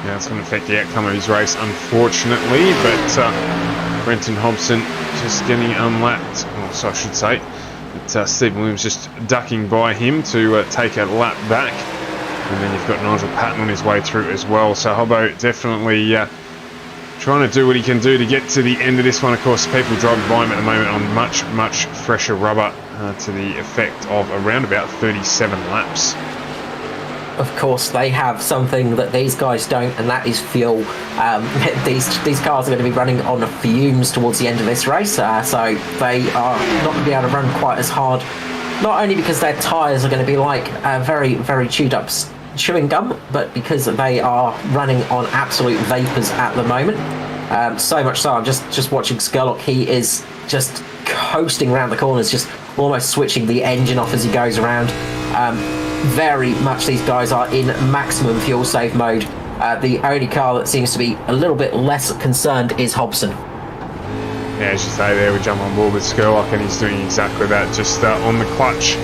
Yeah, it's going to affect the outcome of his race, unfortunately, but Brenton Hobson just getting unlapped, or so I should say. But Stephen Williams just ducking by him to take a lap back. And then you've got Nigel Patton on his way through as well. So Hobbo definitely trying to do what he can do to get to the end of this one. Of course, people driving by him at the moment on much, much fresher rubber to the effect of around about 37 laps. Of course, they have something that these guys don't, and that is fuel. These cars are going to be running on fumes towards the end of this race, so they are not going to be able to run quite as hard. Not only because their tyres are going to be like very, very chewed up chewing gum, but because they are running on absolute vapours at the moment. So much so, I'm just watching Skurlock. He is just coasting around the corners, just almost switching the engine off as he goes around. Very much these guys are in maximum fuel save mode. The only car that seems to be a little bit less concerned is Hobson. Yeah, as you say there, we jump on board with Skurlock and he's doing exactly that, just on the clutch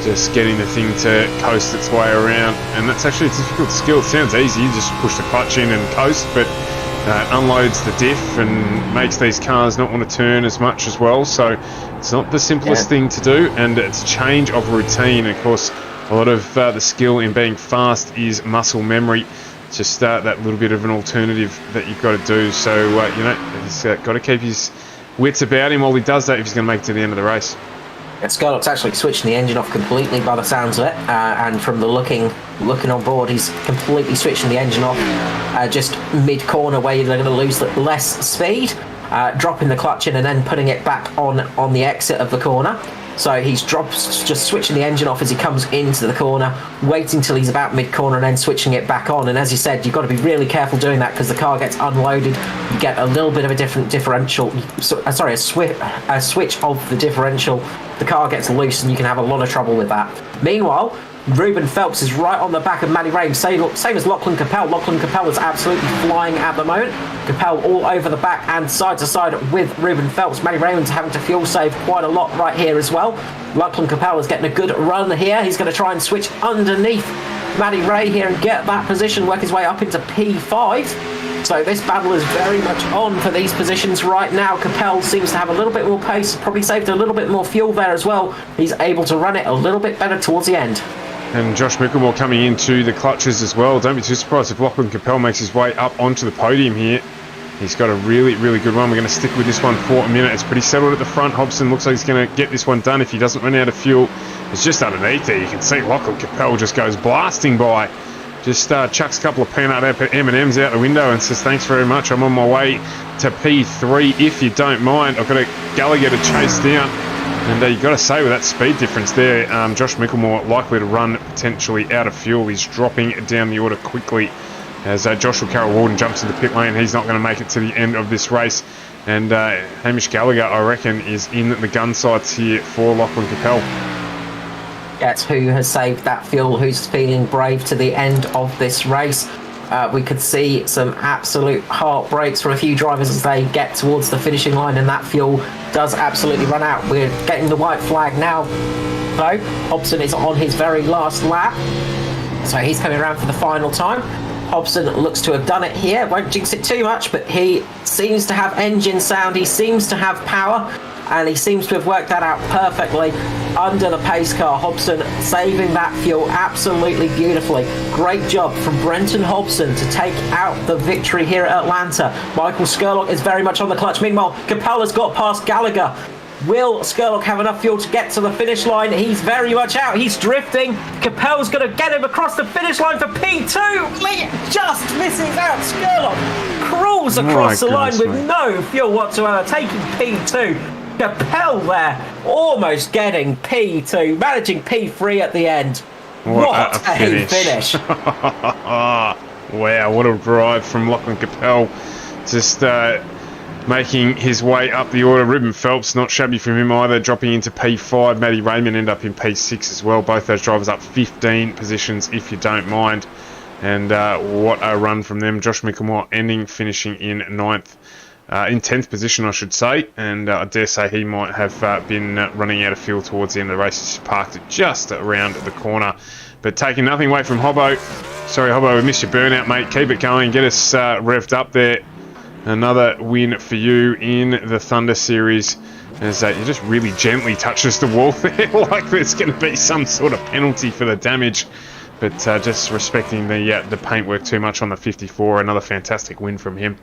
just getting the thing to coast its way around. And that's actually a difficult skill. It sounds easy, you just push the clutch in and coast, but it unloads the diff and makes these cars not want to turn as much as well. So it's not the simplest thing to do, and it's a change of routine. Of course, a lot of the skill in being fast is muscle memory. It's just that little bit of an alternative that you've got to do. So, you know, he's got to keep his wits about him while he does that if he's going to make it to the end of the race. Scarlett's actually switching the engine off completely by the sounds of it, and from the looking on board, he's completely switching the engine off just mid-corner where you're going to lose less speed, dropping the clutch in and then putting it back on the exit of the corner. So he's just switching the engine off as he comes into the corner, waiting till he's about mid-corner and then switching it back on. And as you said, you've got to be really careful doing that because the car gets unloaded. You get a little bit of a different differential. Sorry, a switch of the differential. The car gets loose and you can have a lot of trouble with that. Meanwhile, Ruben Phelps is right on the back of Matty Ray, same as Lachlan Capel. Lachlan Capel is absolutely flying at the moment. Capel all over the back and side to side with Ruben Phelps. Matty Raymond's having to fuel save quite a lot right here as well. Lachlan Capel is getting a good run here. He's going to try and switch underneath Matty Ray here and get that position, work his way up into P5. So this battle is very much on for these positions right now. Capel seems to have a little bit more pace, probably saved a little bit more fuel there as well. He's able to run it a little bit better towards the end. And Josh Mickelmore coming into the clutches as well. Don't be too surprised if Lachlan Capel makes his way up onto the podium here. He's got a really, really good one. We're going to stick with this one for a minute. It's pretty settled at the front. Hobson looks like he's going to get this one done if he doesn't run out of fuel. It's just underneath there. You can see Lachlan Capel just goes blasting by. Just chucks a couple of peanut M&Ms out the window and says, thanks very much. I'm on my way to P3 if you don't mind. I've got a Gallagher to chase down. And you've got to say, with that speed difference there, Josh Mickelmore likely to run potentially out of fuel. He's dropping down the order quickly as Joshua Carroll-Walden jumps into pit lane. He's not going to make it to the end of this race. And Hamish Gallagher, I reckon, is in the gun sights here for Lachlan Capel. That's who has saved that fuel, who's feeling brave to the end of this race. We could see some absolute heartbreaks from a few drivers as they get towards the finishing line, and that fuel does absolutely run out. We're getting the white flag now, though. Hobson is on his very last lap, so he's coming around for the final time. Hobson looks to have done it here. Won't jinx it too much, but he seems to have engine sound. He seems to have power, and he seems to have worked that out perfectly under the pace car. Hobson saving that fuel absolutely beautifully. Great job from Brenton Hobson to take out the victory here at Atlanta. Michael Skurlock is very much on the clutch. Meanwhile, Capel has got past Gallagher. Will Skurlock have enough fuel to get to the finish line? He's very much out. He's drifting. Capel's going to get him across the finish line for P2. Just misses out. Skurlock crawls across the line with no fuel whatsoever, taking P2. Capel there, almost getting P2, managing P3 at the end. What a finish. Wow, what a drive from Lachlan Capel. Just making his way up the order. Ruben Phelps, not shabby from him either, dropping into P5. Matty Raymond end up in P6 as well. Both those drivers up 15 positions, if you don't mind. And what a run from them. Josh Mickelmore finishing in 9th. In 10th position, I should say, and I dare say he might have been running out of fuel towards the end of the race. He's parked it just around the corner, but taking nothing away from Hobbo. Sorry, Hobbo, we missed your burnout, mate. Keep it going, get us revved up there. Another win for you in the Thunder Series, as you just really gently touches the wall there, like there's going to be some sort of penalty for the damage. But just respecting the paintwork too much on the 54. Another fantastic win from him.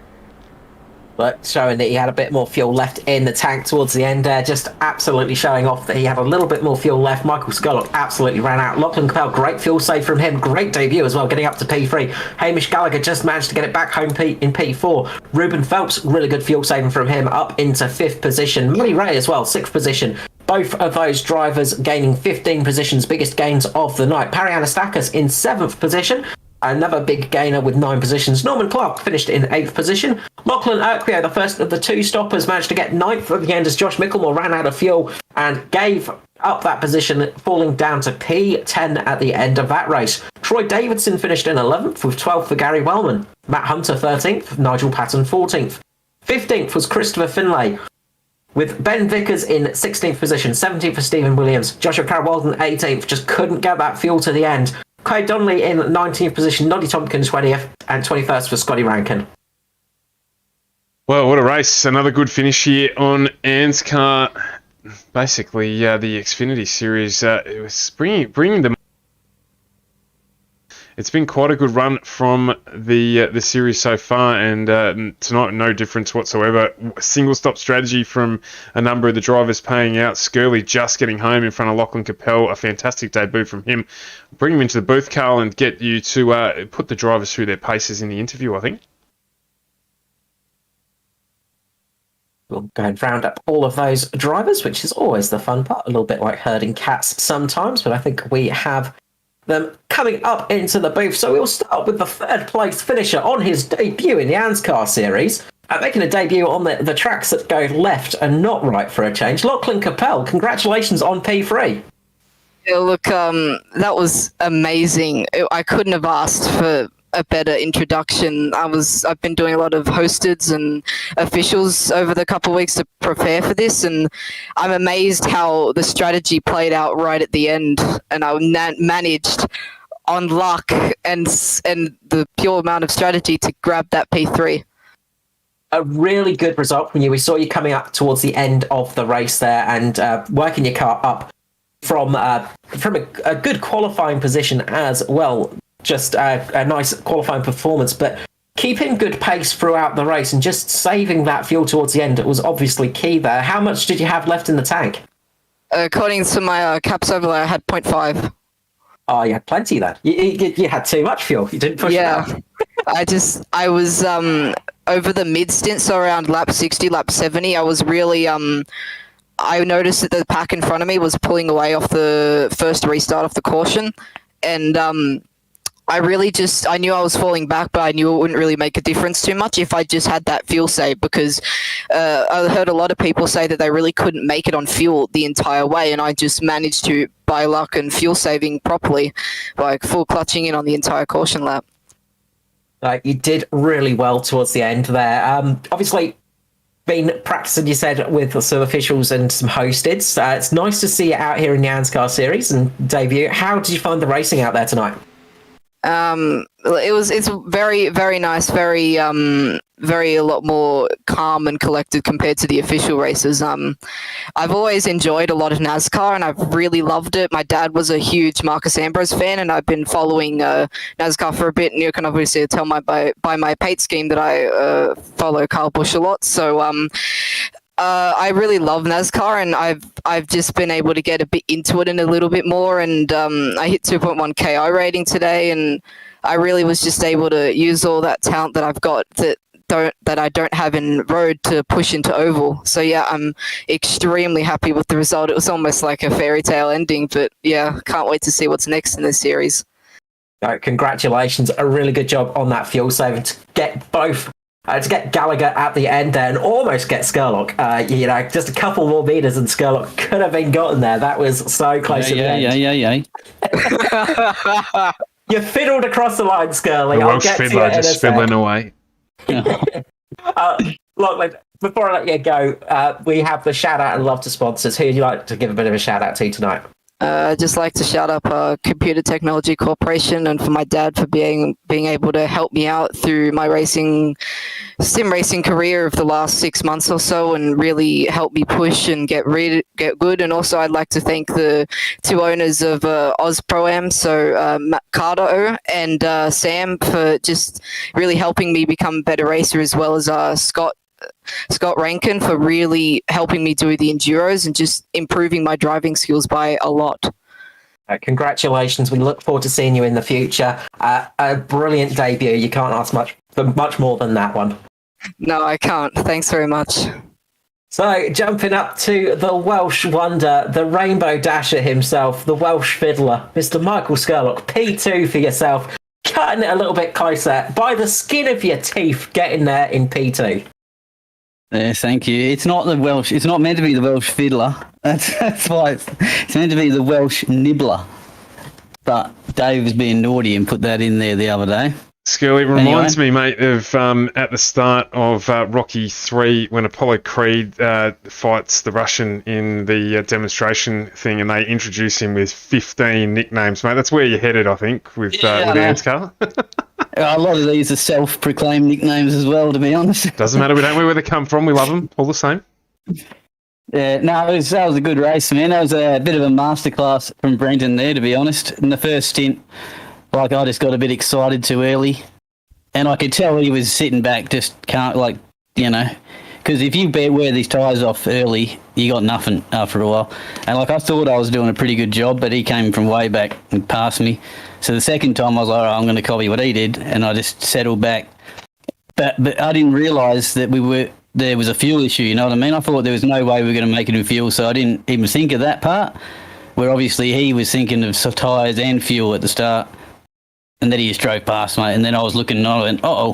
But showing that he had a bit more fuel left in the tank towards the end there, just absolutely showing off that he had a little bit more fuel left. Michael Skurlock absolutely ran out. Lachlan Capel, great fuel save from him. Great debut as well, getting up to P3. Hamish Gallagher just managed to get it back home in P4. Ruben Phelps, really good fuel saving from him, up into 5th position. Matty Ray as well, 6th position. Both of those drivers gaining 15 positions, biggest gains of the night. Parry Anastakis in 7th position. Another big gainer with 9 positions. Norman Clark finished in 8th position. Lachlan Urquio, the first of the 2 stoppers, managed to get 9th at the end as Josh Mickelmore ran out of fuel and gave up that position, falling down to P10 at the end of that race. Troy Davidson finished in 11th, with 12th for Gary Wellman. Matt Hunter 13th, Nigel Patton 14th. 15th was Christopher Finlay. with Ben Vickers in 16th position, 17th for Stephen Williams, Joshua Carroll-Walden 18th, just couldn't get that fuel to the end. Craig Donnelly in 19th position, Noddy Tompkins 20th, and 21st for Scotty Rankin. Well, what a race. Another good finish here on ANZCAR. Basically, the Xfinity series, it was bringing them. It's been quite a good run from the series so far, and tonight no difference whatsoever. Single stop strategy from a number of the drivers paying out. Skirley just getting home in front of Lachlan Capel. A fantastic debut from him. Bring him into the booth, Carl, and get you to put the drivers through their paces in the interview, I think. We'll go and round up all of those drivers, which is always the fun part. A little bit like herding cats sometimes, but I think we have them coming up into the booth. So we'll start with the third place finisher on his debut in the ANZCAR series, making a debut on the tracks that go left and not right for a change. Lachlan Capel, congratulations on P3. Yeah, look, that was amazing. I couldn't have asked for a better introduction. I've been doing a lot of hosteds and officials over the couple of weeks to prepare for this, and I'm amazed how the strategy played out right at the end, and I managed on luck and the pure amount of strategy to grab that P3. A really good result from you. We saw you coming up towards the end of the race there and working your car up from a good qualifying position as well. Just a nice qualifying performance, but keeping good pace throughout the race and just saving that fuel towards the end was obviously key there. How much did you have left in the tank? According to my caps overlay, I had 0.5. Oh, you had plenty then. You had too much fuel. You didn't push it out. I was over the mid stint, so around lap 60, lap 70, I was really I noticed that the pack in front of me was pulling away off the first restart off the caution, and I knew I was falling back, but I knew it wouldn't really make a difference too much if I just had that fuel save, because I heard a lot of people say that they really couldn't make it on fuel the entire way, and I just managed to, by luck and fuel saving properly, like full clutching in on the entire caution lap. You did really well towards the end there. Obviously, been practicing, you said, with some officials and some hosteds. It's nice to see you out here in the ANZCAR series and debut. How did you find the racing out there tonight? It's very, very nice, very a lot more calm and collected compared to the official races. I've always enjoyed a lot of NASCAR, and I've really loved it. My dad was a huge Marcus Ambrose fan, and I've been following NASCAR for a bit, and you can obviously tell by my Pate scheme that I follow Kyle Busch a lot. So I really love NASCAR, and I've just been able to get a bit into it and a little bit more, and I hit 2.1 KI rating today, and I really was just able to use all that talent that I've got that I don't have in road to push into oval. So yeah, I'm extremely happy with the result. It was almost like a fairy tale ending, but yeah, can't wait to see what's next in this series. Congratulations, a really good job on that fuel saving to get both. To get Gallagher at the end there and almost get Skurlock. Just a couple more meters and Skurlock could have been gotten there. That was so close to the end. Yeah. You fiddled across the line, Skurly. The Welsh fiddler just fiddling away. Look, before I let you go, we have the shout out and love to sponsors. Who would you like to give a bit of a shout out to tonight? I'd just like to shout out Computer Technology Corporation, and for my dad for being able to help me out through my sim racing career of the last 6 months or so, and really help me push and get good. And also I'd like to thank the two owners of Oz Pro-Am, so Matt Carter and Sam, for just really helping me become a better racer, as well as Scott Rankin for really helping me do the enduros and just improving my driving skills by a lot. Congratulations. We look forward to seeing you in the future. A brilliant debut. You can't ask much more than that one. No, I can't. Thanks very much. So, jumping up to the Welsh wonder, the Rainbow Dasher himself, the Welsh fiddler, Mr. Michael Skurlock, P2 for yourself, cutting it a little bit closer, by the skin of your teeth, getting there in P2. Yes, thank you. It's not the Welsh. It's not meant to be the Welsh fiddler. That's why it's meant to be the Welsh nibbler. But Dave was being naughty and put that in there the other day. Scully, it reminds me, mate, of at the start of Rocky 3 when Apollo Creed fights the Russian in the demonstration thing, and they introduce him with 15 nicknames, mate. That's where you're headed, I think, with ANZCAR. A lot of these are self-proclaimed nicknames as well, to be honest. Doesn't matter. We don't know where they come from. We love them all the same. Yeah, no, that was a good race, man. That was a bit of a masterclass from Brenton there, to be honest. In the first stint, I just got a bit excited too early, and I could tell he was sitting back, just can't, because if you wear these tyres off early, you got nothing after a while. And I thought I was doing a pretty good job, but he came from way back and passed me. So the second time I was like, all right, I'm going to copy what he did, and I just settled back. But I didn't realise that there was a fuel issue, you know what I mean? I thought there was no way we were going to make it in fuel, so I didn't even think of that part, where obviously he was thinking of tyres and fuel at the start. And then he just drove past, mate. And then I was looking and I went, I'm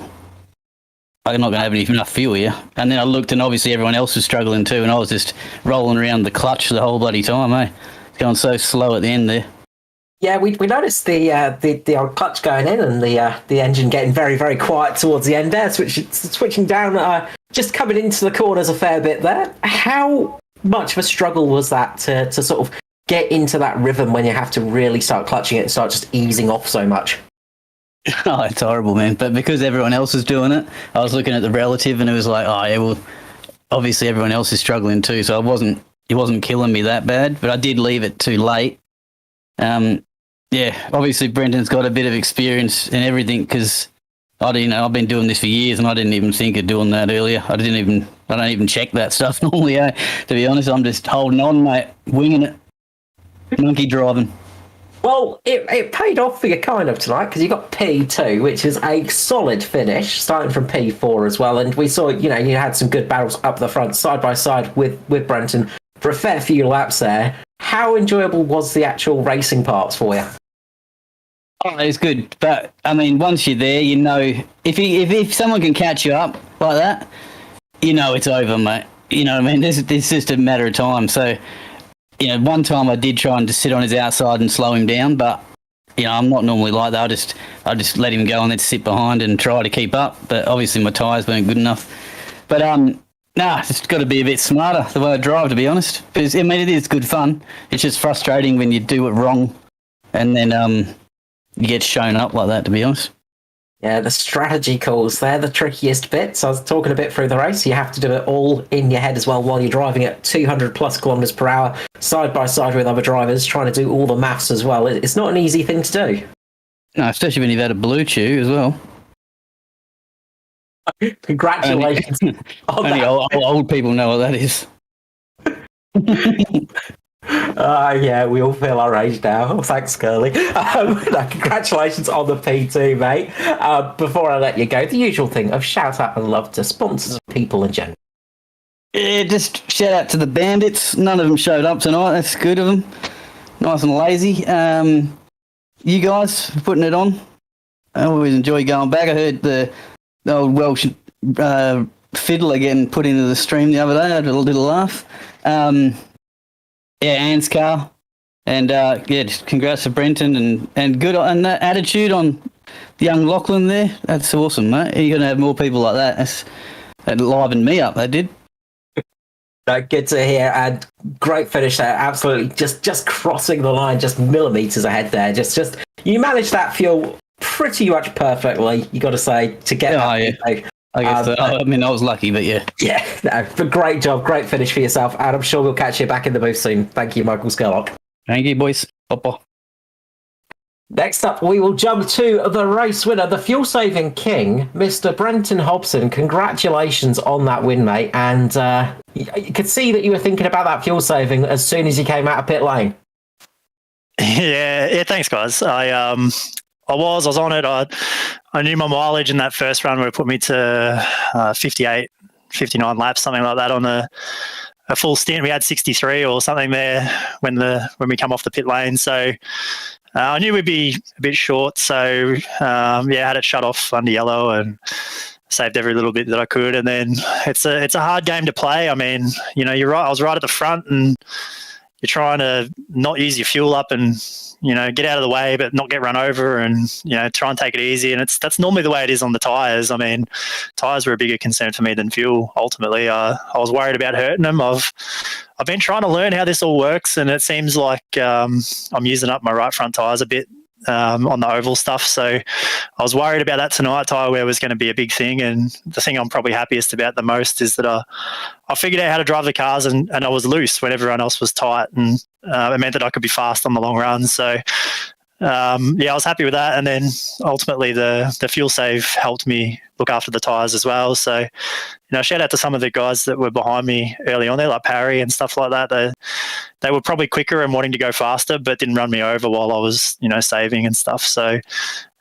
not going to have enough fuel here. And then I looked and obviously everyone else was struggling too. And I was just rolling around the clutch the whole bloody time, It's going so slow at the end there. Yeah, we noticed the old clutch going in and the engine getting very, very quiet towards the end there, switching down, just coming into the corners a fair bit there. How much of a struggle was that to sort of get into that rhythm when you have to really start clutching it and start just easing off so much? Oh, it's horrible, man. But because everyone else is doing it, I was looking at the relative and it was like, obviously everyone else is struggling too. So it wasn't killing me that bad, but I did leave it too late. Obviously Brendan's got a bit of experience in everything because I've been doing this for years and I didn't even think of doing that earlier. I don't even check that stuff normally, To be honest, I'm just holding on, mate, winging it, monkey driving. Well, it paid off for you kind of tonight because you got P2, which is a solid finish, starting from P4 as well. And we saw, you had some good battles up the front, side by side with Brenton for a fair few laps there. How enjoyable was the actual racing parts for you? Oh, it's good. But, I mean, once you're there, if someone can catch you up like that, it's over, mate. You know what I mean? It's just a matter of time. So, one time I did try and just sit on his outside and slow him down, but, I'm not normally like that. I just let him go and then sit behind and try to keep up. But obviously my tyres weren't good enough. But, it's got to be a bit smarter the way I drive, to be honest. Because, it is good fun. It's just frustrating when you do it wrong and then you get shown up like that, to be honest. Yeah, the strategy calls, they're the trickiest bits. I was talking a bit through the race. You have to do it all in your head as well while you're driving at 200 plus kilometres per hour, side by side with other drivers, trying to do all the maths as well. It's not an easy thing to do. No, especially when you've had a blue chew as well. Congratulations. Only old people know what that is. Yeah, we all feel our age now. Thanks, Curly. Congratulations on the P2, mate. Before I let you go, the usual thing of shout out and love to sponsors and people in general. Yeah, just shout out to the Bandits. None of them showed up tonight. That's good of them. Nice and lazy. You guys for putting it on. I always enjoy going back. I heard the old Welsh fiddler getting put into the stream the other day. I had a little laugh. ANZCAR, and just congrats to Brenton and good on that attitude on the young Lachlan there. That's awesome, mate. You're gonna have more people like that. That livened me up. That did. Good to hear, and great finish there. Absolutely, just crossing the line, just millimeters ahead there. Just you managed that fuel pretty much perfectly. You got to say to get. Oh yeah. I guess so. I was lucky, but yeah. Yeah, but great job, great finish for yourself, and I'm sure we'll catch you back in the booth soon. Thank you, Michael Skurlock. Thank you, boys. Bye-bye. Next up, we will jump to the race winner, the fuel-saving king, Mr. Brenton Hobson. Congratulations on that win, mate, and you could see that you were thinking about that fuel saving as soon as you came out of pit lane. Yeah, thanks, guys. I was on it. I knew my mileage in that first run would have put me to 58, 59 laps, something like that on a full stint. We had 63 or something there when we come off the pit lane. So I knew we'd be a bit short. So I had it shut off under yellow and saved every little bit that I could. And then it's a hard game to play. I mean, you're right. I was right at the front and you're trying to not use your fuel up and, get out of the way, but not get run over and, try and take it easy. And that's normally the way it is on the tyres. I mean, tyres were a bigger concern for me than fuel, ultimately. I was worried about hurting them. I've been trying to learn how this all works, and it seems like I'm using up my right front tyres a bit on the oval stuff. So I was worried about that tonight. Tyre wear was going to be a big thing. And the thing I'm probably happiest about the most is that I figured out how to drive the cars, and I was loose when everyone else was tight. And it meant that I could be fast on the long run. So, I was happy with that. And then ultimately the fuel save helped me look after the tyres as well. So, shout out to some of the guys that were behind me early on there, like Parry and stuff like that. They were probably quicker and wanting to go faster, but didn't run me over while I was, saving and stuff. So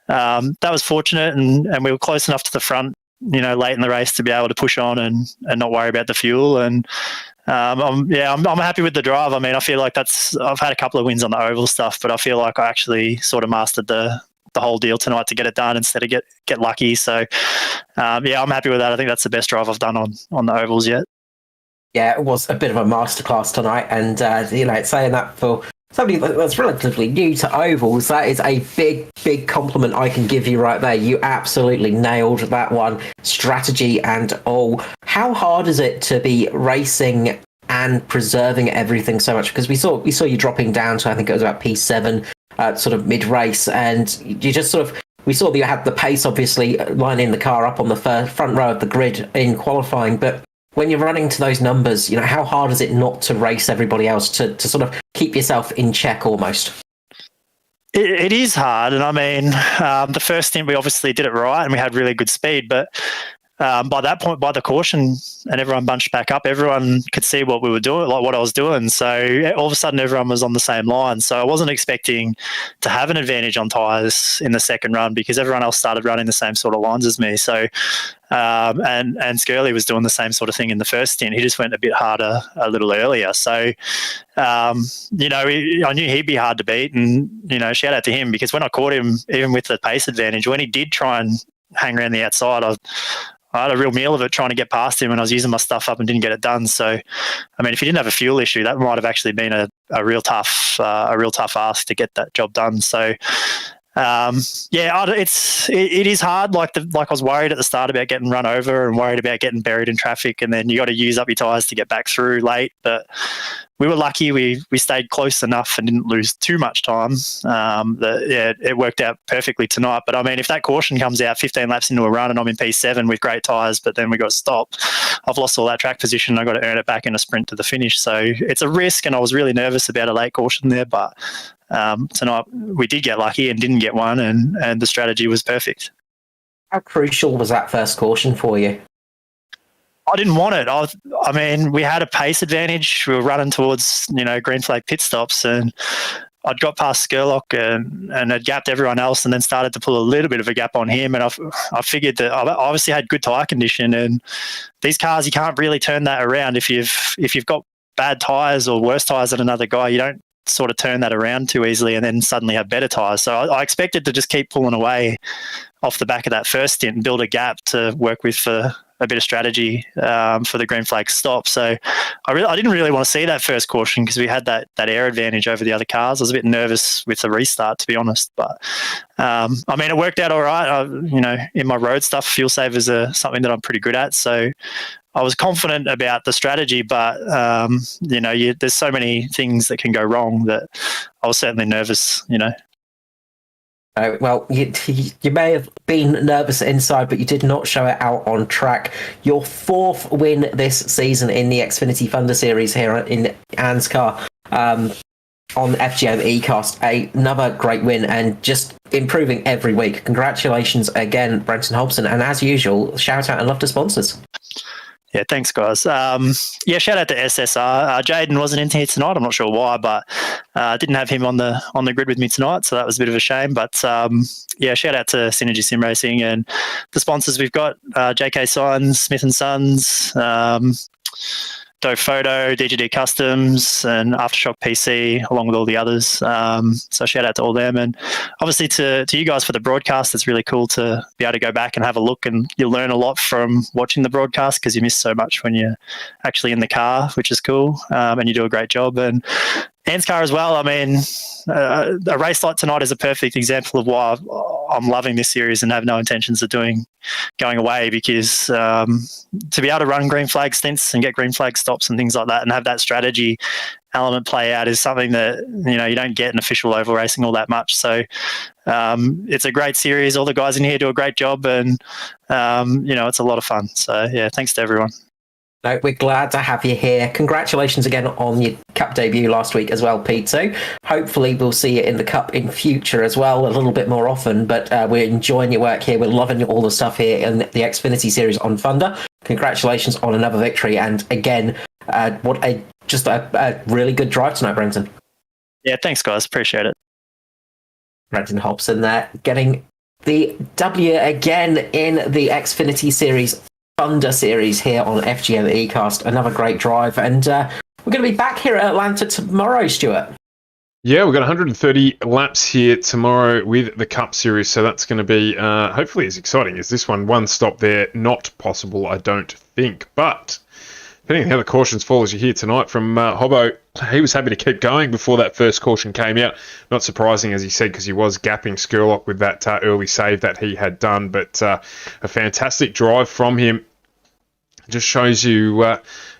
that was fortunate, and we were close enough to the front, late in the race to be able to push on and not worry about the fuel. And I'm happy with the drive. I mean, I feel like I've had a couple of wins on the oval stuff, but I feel like I actually sort of mastered the whole deal tonight to get it done instead of get lucky. So I'm happy with that. I think that's the best drive I've done on the ovals yet. Yeah, it was a bit of a masterclass tonight, and saying that for somebody that's relatively new to ovals, that is a big compliment I can give you right there. You absolutely nailed that one, strategy and all. How hard is it to be racing and preserving everything so much? Because we saw you dropping down to, I think it was about P7, sort of mid-race, and you just we saw that you had the pace, obviously, lining the car up on the front row of the grid in qualifying, but when you're running to those numbers, how hard is it not to race everybody else, to sort of keep yourself in check almost? It is hard. And I mean, the first stint, we obviously did it right and we had really good speed. But by that point, by the caution and everyone bunched back up, everyone could see what we were doing, like what I was doing. So all of a sudden, everyone was on the same line. So I wasn't expecting to have an advantage on tyres in the second run because everyone else started running the same sort of lines as me. So and Skirley was doing the same sort of thing in the first stint. He just went a bit harder a little earlier. So, I knew he'd be hard to beat, and, shout out to him, because when I caught him, even with the pace advantage, when he did try and hang around the outside, I had a real meal of it trying to get past him, and I was using my stuff up and didn't get it done. So, I mean, if he didn't have a fuel issue, that might have actually been a real tough ask to get that job done. So, it is hard. Like I was worried at the start about getting run over and worried about getting buried in traffic, and then you got to use up your tyres to get back through late. But we were lucky. We stayed close enough and didn't lose too much time. It worked out perfectly tonight. But I mean, if that caution comes out 15 laps into a run and I'm in P7 with great tyres, but then we got stopped, I've lost all that track position. I've got to earn it back in a sprint to the finish. So it's a risk, and I was really nervous about a late caution there, but tonight we did get lucky and didn't get one, and the strategy was perfect. How crucial was that first caution for you? I didn't want it. I mean, we had a pace advantage. We were running towards, green flag pit stops, and I'd got past Skurlock and had gapped everyone else, and then started to pull a little bit of a gap on him. And I figured that I obviously had good tyre condition, and these cars, you can't really turn that around. If you've got bad tyres or worse tyres than another guy, you don't sort of turn that around too easily and then suddenly have better tyres. So I expected to just keep pulling away off the back of that first stint and build a gap to work with for a bit of strategy for the green flag stop. So I didn't really want to see that first caution because we had that air advantage over the other cars. I was a bit nervous with the restart, to be honest. But I mean, it worked out all right. In my road stuff, fuel savers are something that I'm pretty good at. So I was confident about the strategy, but there's so many things that can go wrong that I was certainly nervous. Well, you may have been nervous inside, but you did not show it out on track. Your fourth win this season in the Xfinity Thunder Series here in ANZCAR on FGM eCast. Another great win, and just improving every week. Congratulations again, Brenton Hobson. And as usual, shout out and love to sponsors. Yeah, thanks, guys. Shout out to SSR. Jaden wasn't in here tonight. I'm not sure why, but didn't have him on the grid with me tonight, so that was a bit of a shame. But shout out to Synergy Sim Racing and the sponsors we've got: JK Signs, Smith and Sons, Doe Photo, DGD Customs, and Aftershock PC, along with all the others. So shout out to all them, and obviously to you guys for the broadcast. It's really cool to be able to go back and have a look, and you'll learn a lot from watching the broadcast because you miss so much when you're actually in the car, which is cool, and you do a great job. And ANZCAR as well. I mean, a race like tonight is a perfect example of why I'm loving this series and have no intentions of going away, because to be able to run green flag stints and get green flag stops and things like that and have that strategy element play out is something that, you don't get in official oval racing all that much. So it's a great series. All the guys in here do a great job, and it's a lot of fun. So yeah, thanks to everyone. No, we're glad to have you here. Congratulations again on your Cup debut last week as well, Pete. So hopefully we'll see you in the Cup in future as well, a little bit more often. But we're enjoying your work here. We're loving all the stuff here in the Xfinity series on Thunder. Congratulations on another victory. And again, what a really good drive tonight, Brenton. Yeah, thanks, guys. Appreciate it. Brenton Hobson there, getting the W again in the Xfinity series. Thunder series here on FGM eCast. Another great drive, and we're going to be back here at Atlanta tomorrow, Stuart. Yeah, we've got 130 laps here tomorrow with the Cup Series, so that's going to be hopefully as exciting as this one. One stop there, not possible, I don't think. But depending on how the cautions fall, as you hear tonight from Hobbo, he was happy to keep going before that first caution came out. Not surprising, as he said, because he was gapping Skurlock with that early save that he had done. But a fantastic drive from him. Just shows you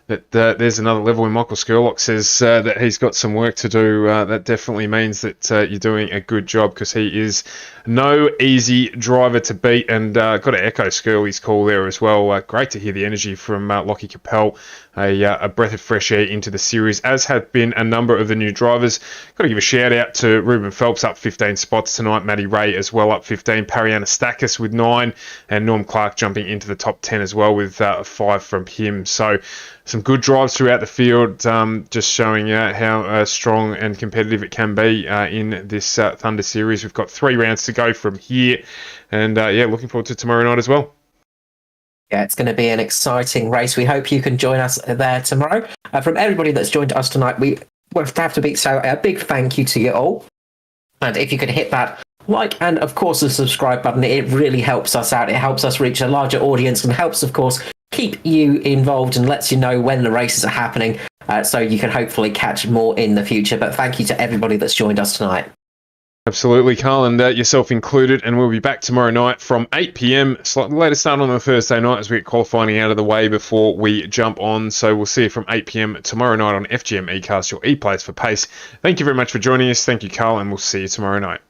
that there's another level when Michael Skurlock says that he's got some work to do. That definitely means that you're doing a good job, because he is no easy driver to beat. And got to echo Skurly's call there as well. Great to hear the energy from Lockie Capel. A breath of fresh air into the series, as have been a number of the new drivers. Got to give a shout out to Ruben Phelps, up 15 spots tonight. Matty Ray as well, up 15. Pariana Stakis with 9. And Norm Clark jumping into the top 10 as well with 5 from him. So some good drives throughout the field, just showing how strong and competitive it can be in this Thunder series. We've got 3 rounds to go from here. And looking forward to tomorrow night as well. Yeah, it's going to be an exciting race. We hope you can join us there tomorrow. From everybody that's joined us tonight, we have to say a big thank you to you all. And if you could hit that like and, of course, the subscribe button, it really helps us out. It helps us reach a larger audience and helps, of course, keep you involved and lets you know when the races are happening, so you can hopefully catch more in the future. But thank you to everybody that's joined us tonight. Absolutely, Carl, and yourself included. And we'll be back tomorrow night from 8 p.m. Slightly later start on the Thursday night as we get qualifying out of the way before we jump on. So we'll see you from 8 p.m. tomorrow night on FGM eCast, your e-place for pace. Thank you very much for joining us. Thank you, Carl, and we'll see you tomorrow night.